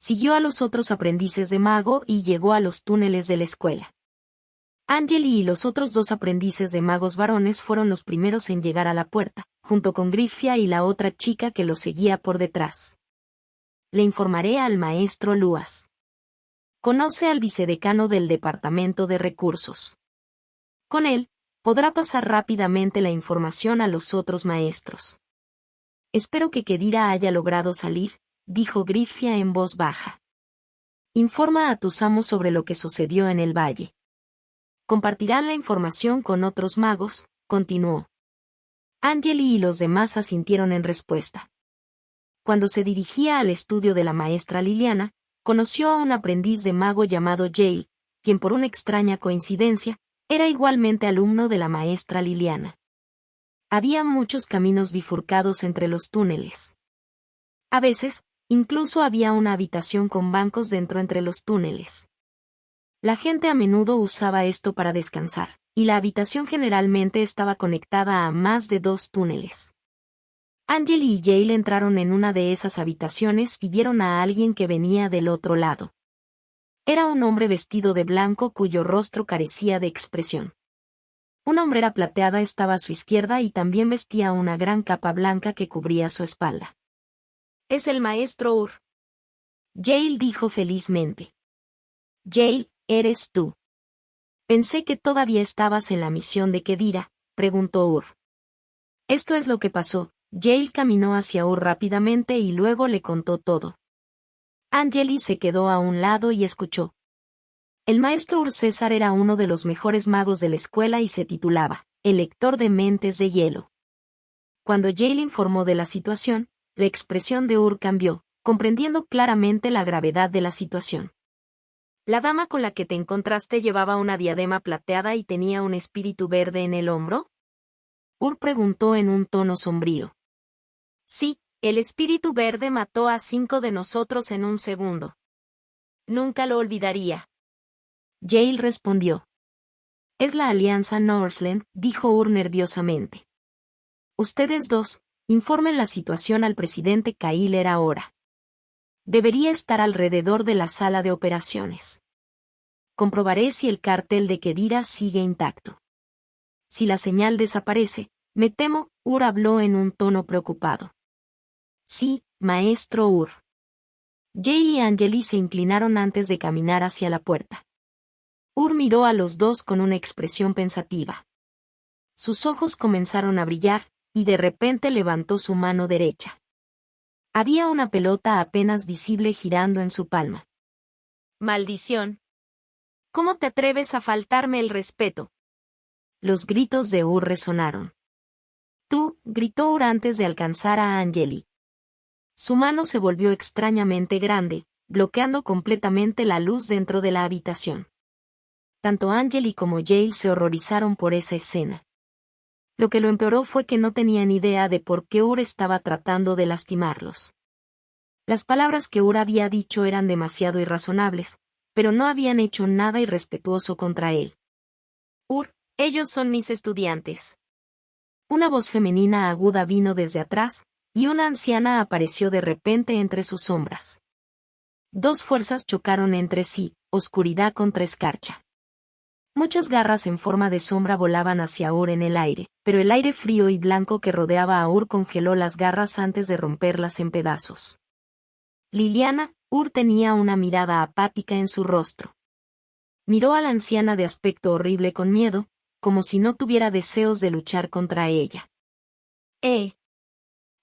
Siguió a los otros aprendices de mago y llegó a los túneles de la escuela. Angeli y los otros 2 aprendices de magos varones fueron los primeros en llegar a la puerta, junto con Griffia y la otra chica que los seguía por detrás. Le informaré al maestro Luas. Conoce al vicedecano del Departamento de Recursos. Con él, podrá pasar rápidamente la información a los otros maestros. Espero que Kedira haya logrado salir, dijo Griffia en voz baja. Informa a tus amos sobre lo que sucedió en el valle. Compartirán la información con otros magos, continuó. Angeli y los demás asintieron en respuesta. Cuando se dirigía al estudio de la maestra Liliana, conoció a un aprendiz de mago llamado Yale, quien por una extraña coincidencia, era igualmente alumno de la maestra Liliana. Había muchos caminos bifurcados entre los túneles. A veces, incluso había una habitación con bancos dentro entre los túneles. La gente a menudo usaba esto para descansar, y la habitación generalmente estaba conectada a más de 2 túneles. Angeli y Yale entraron en una de esas habitaciones y vieron a alguien que venía del otro lado. Era un hombre vestido de blanco cuyo rostro carecía de expresión. Una hombrera plateada estaba a su izquierda y también vestía una gran capa blanca que cubría su espalda. Es el maestro Ur. Yale dijo felizmente. Yale, ¿eres tú? Pensé que todavía estabas en la misión de Kedira, preguntó Ur. Esto es lo que pasó. Yale caminó hacia Ur rápidamente y luego le contó todo. Angeli se quedó a un lado y escuchó. El maestro Ur César era uno de los mejores magos de la escuela y se titulaba el lector de mentes de hielo. Cuando Yale informó de la situación, la expresión de Ur cambió, comprendiendo claramente la gravedad de la situación. ¿La dama con la que te encontraste llevaba una diadema plateada y tenía un espíritu verde en el hombro? Ur preguntó en un tono sombrío. Sí, el espíritu verde mató a 5 de nosotros en un segundo. Nunca lo olvidaría. Yale respondió. Es la alianza Northland, dijo Ur nerviosamente. Ustedes 2, informen la situación al presidente Kyler ahora. Debería estar alrededor de la sala de operaciones. Comprobaré si el cartel de Kedira sigue intacto. Si la señal desaparece, me temo, Ur habló en un tono preocupado. Sí, maestro Ur. Yale y Angeli se inclinaron antes de caminar hacia la puerta. Ur miró a los 2 con una expresión pensativa. Sus ojos comenzaron a brillar, y de repente levantó su mano derecha. Había una pelota apenas visible girando en su palma. ¡Maldición! ¿Cómo te atreves a faltarme el respeto? Los gritos de Ur resonaron. Tú, gritó Ur antes de alcanzar a Angeli. Su mano se volvió extrañamente grande, bloqueando completamente la luz dentro de la habitación. Tanto Angeli como Yale se horrorizaron por esa escena. Lo que lo empeoró fue que no tenían idea de por qué Ur estaba tratando de lastimarlos. Las palabras que Ur había dicho eran demasiado irrazonables, pero no habían hecho nada irrespetuoso contra él. Ur, ellos son mis estudiantes. Una voz femenina aguda vino desde atrás, y una anciana apareció de repente entre sus sombras. 2 fuerzas chocaron entre sí, oscuridad contra escarcha. Muchas garras en forma de sombra volaban hacia Ur en el aire, pero el aire frío y blanco que rodeaba a Ur congeló las garras antes de romperlas en pedazos. Liliana, Ur tenía una mirada apática en su rostro. Miró a la anciana de aspecto horrible con miedo, como si no tuviera deseos de luchar contra ella.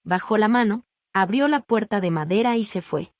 Bajó la mano, abrió la puerta de madera y se fue.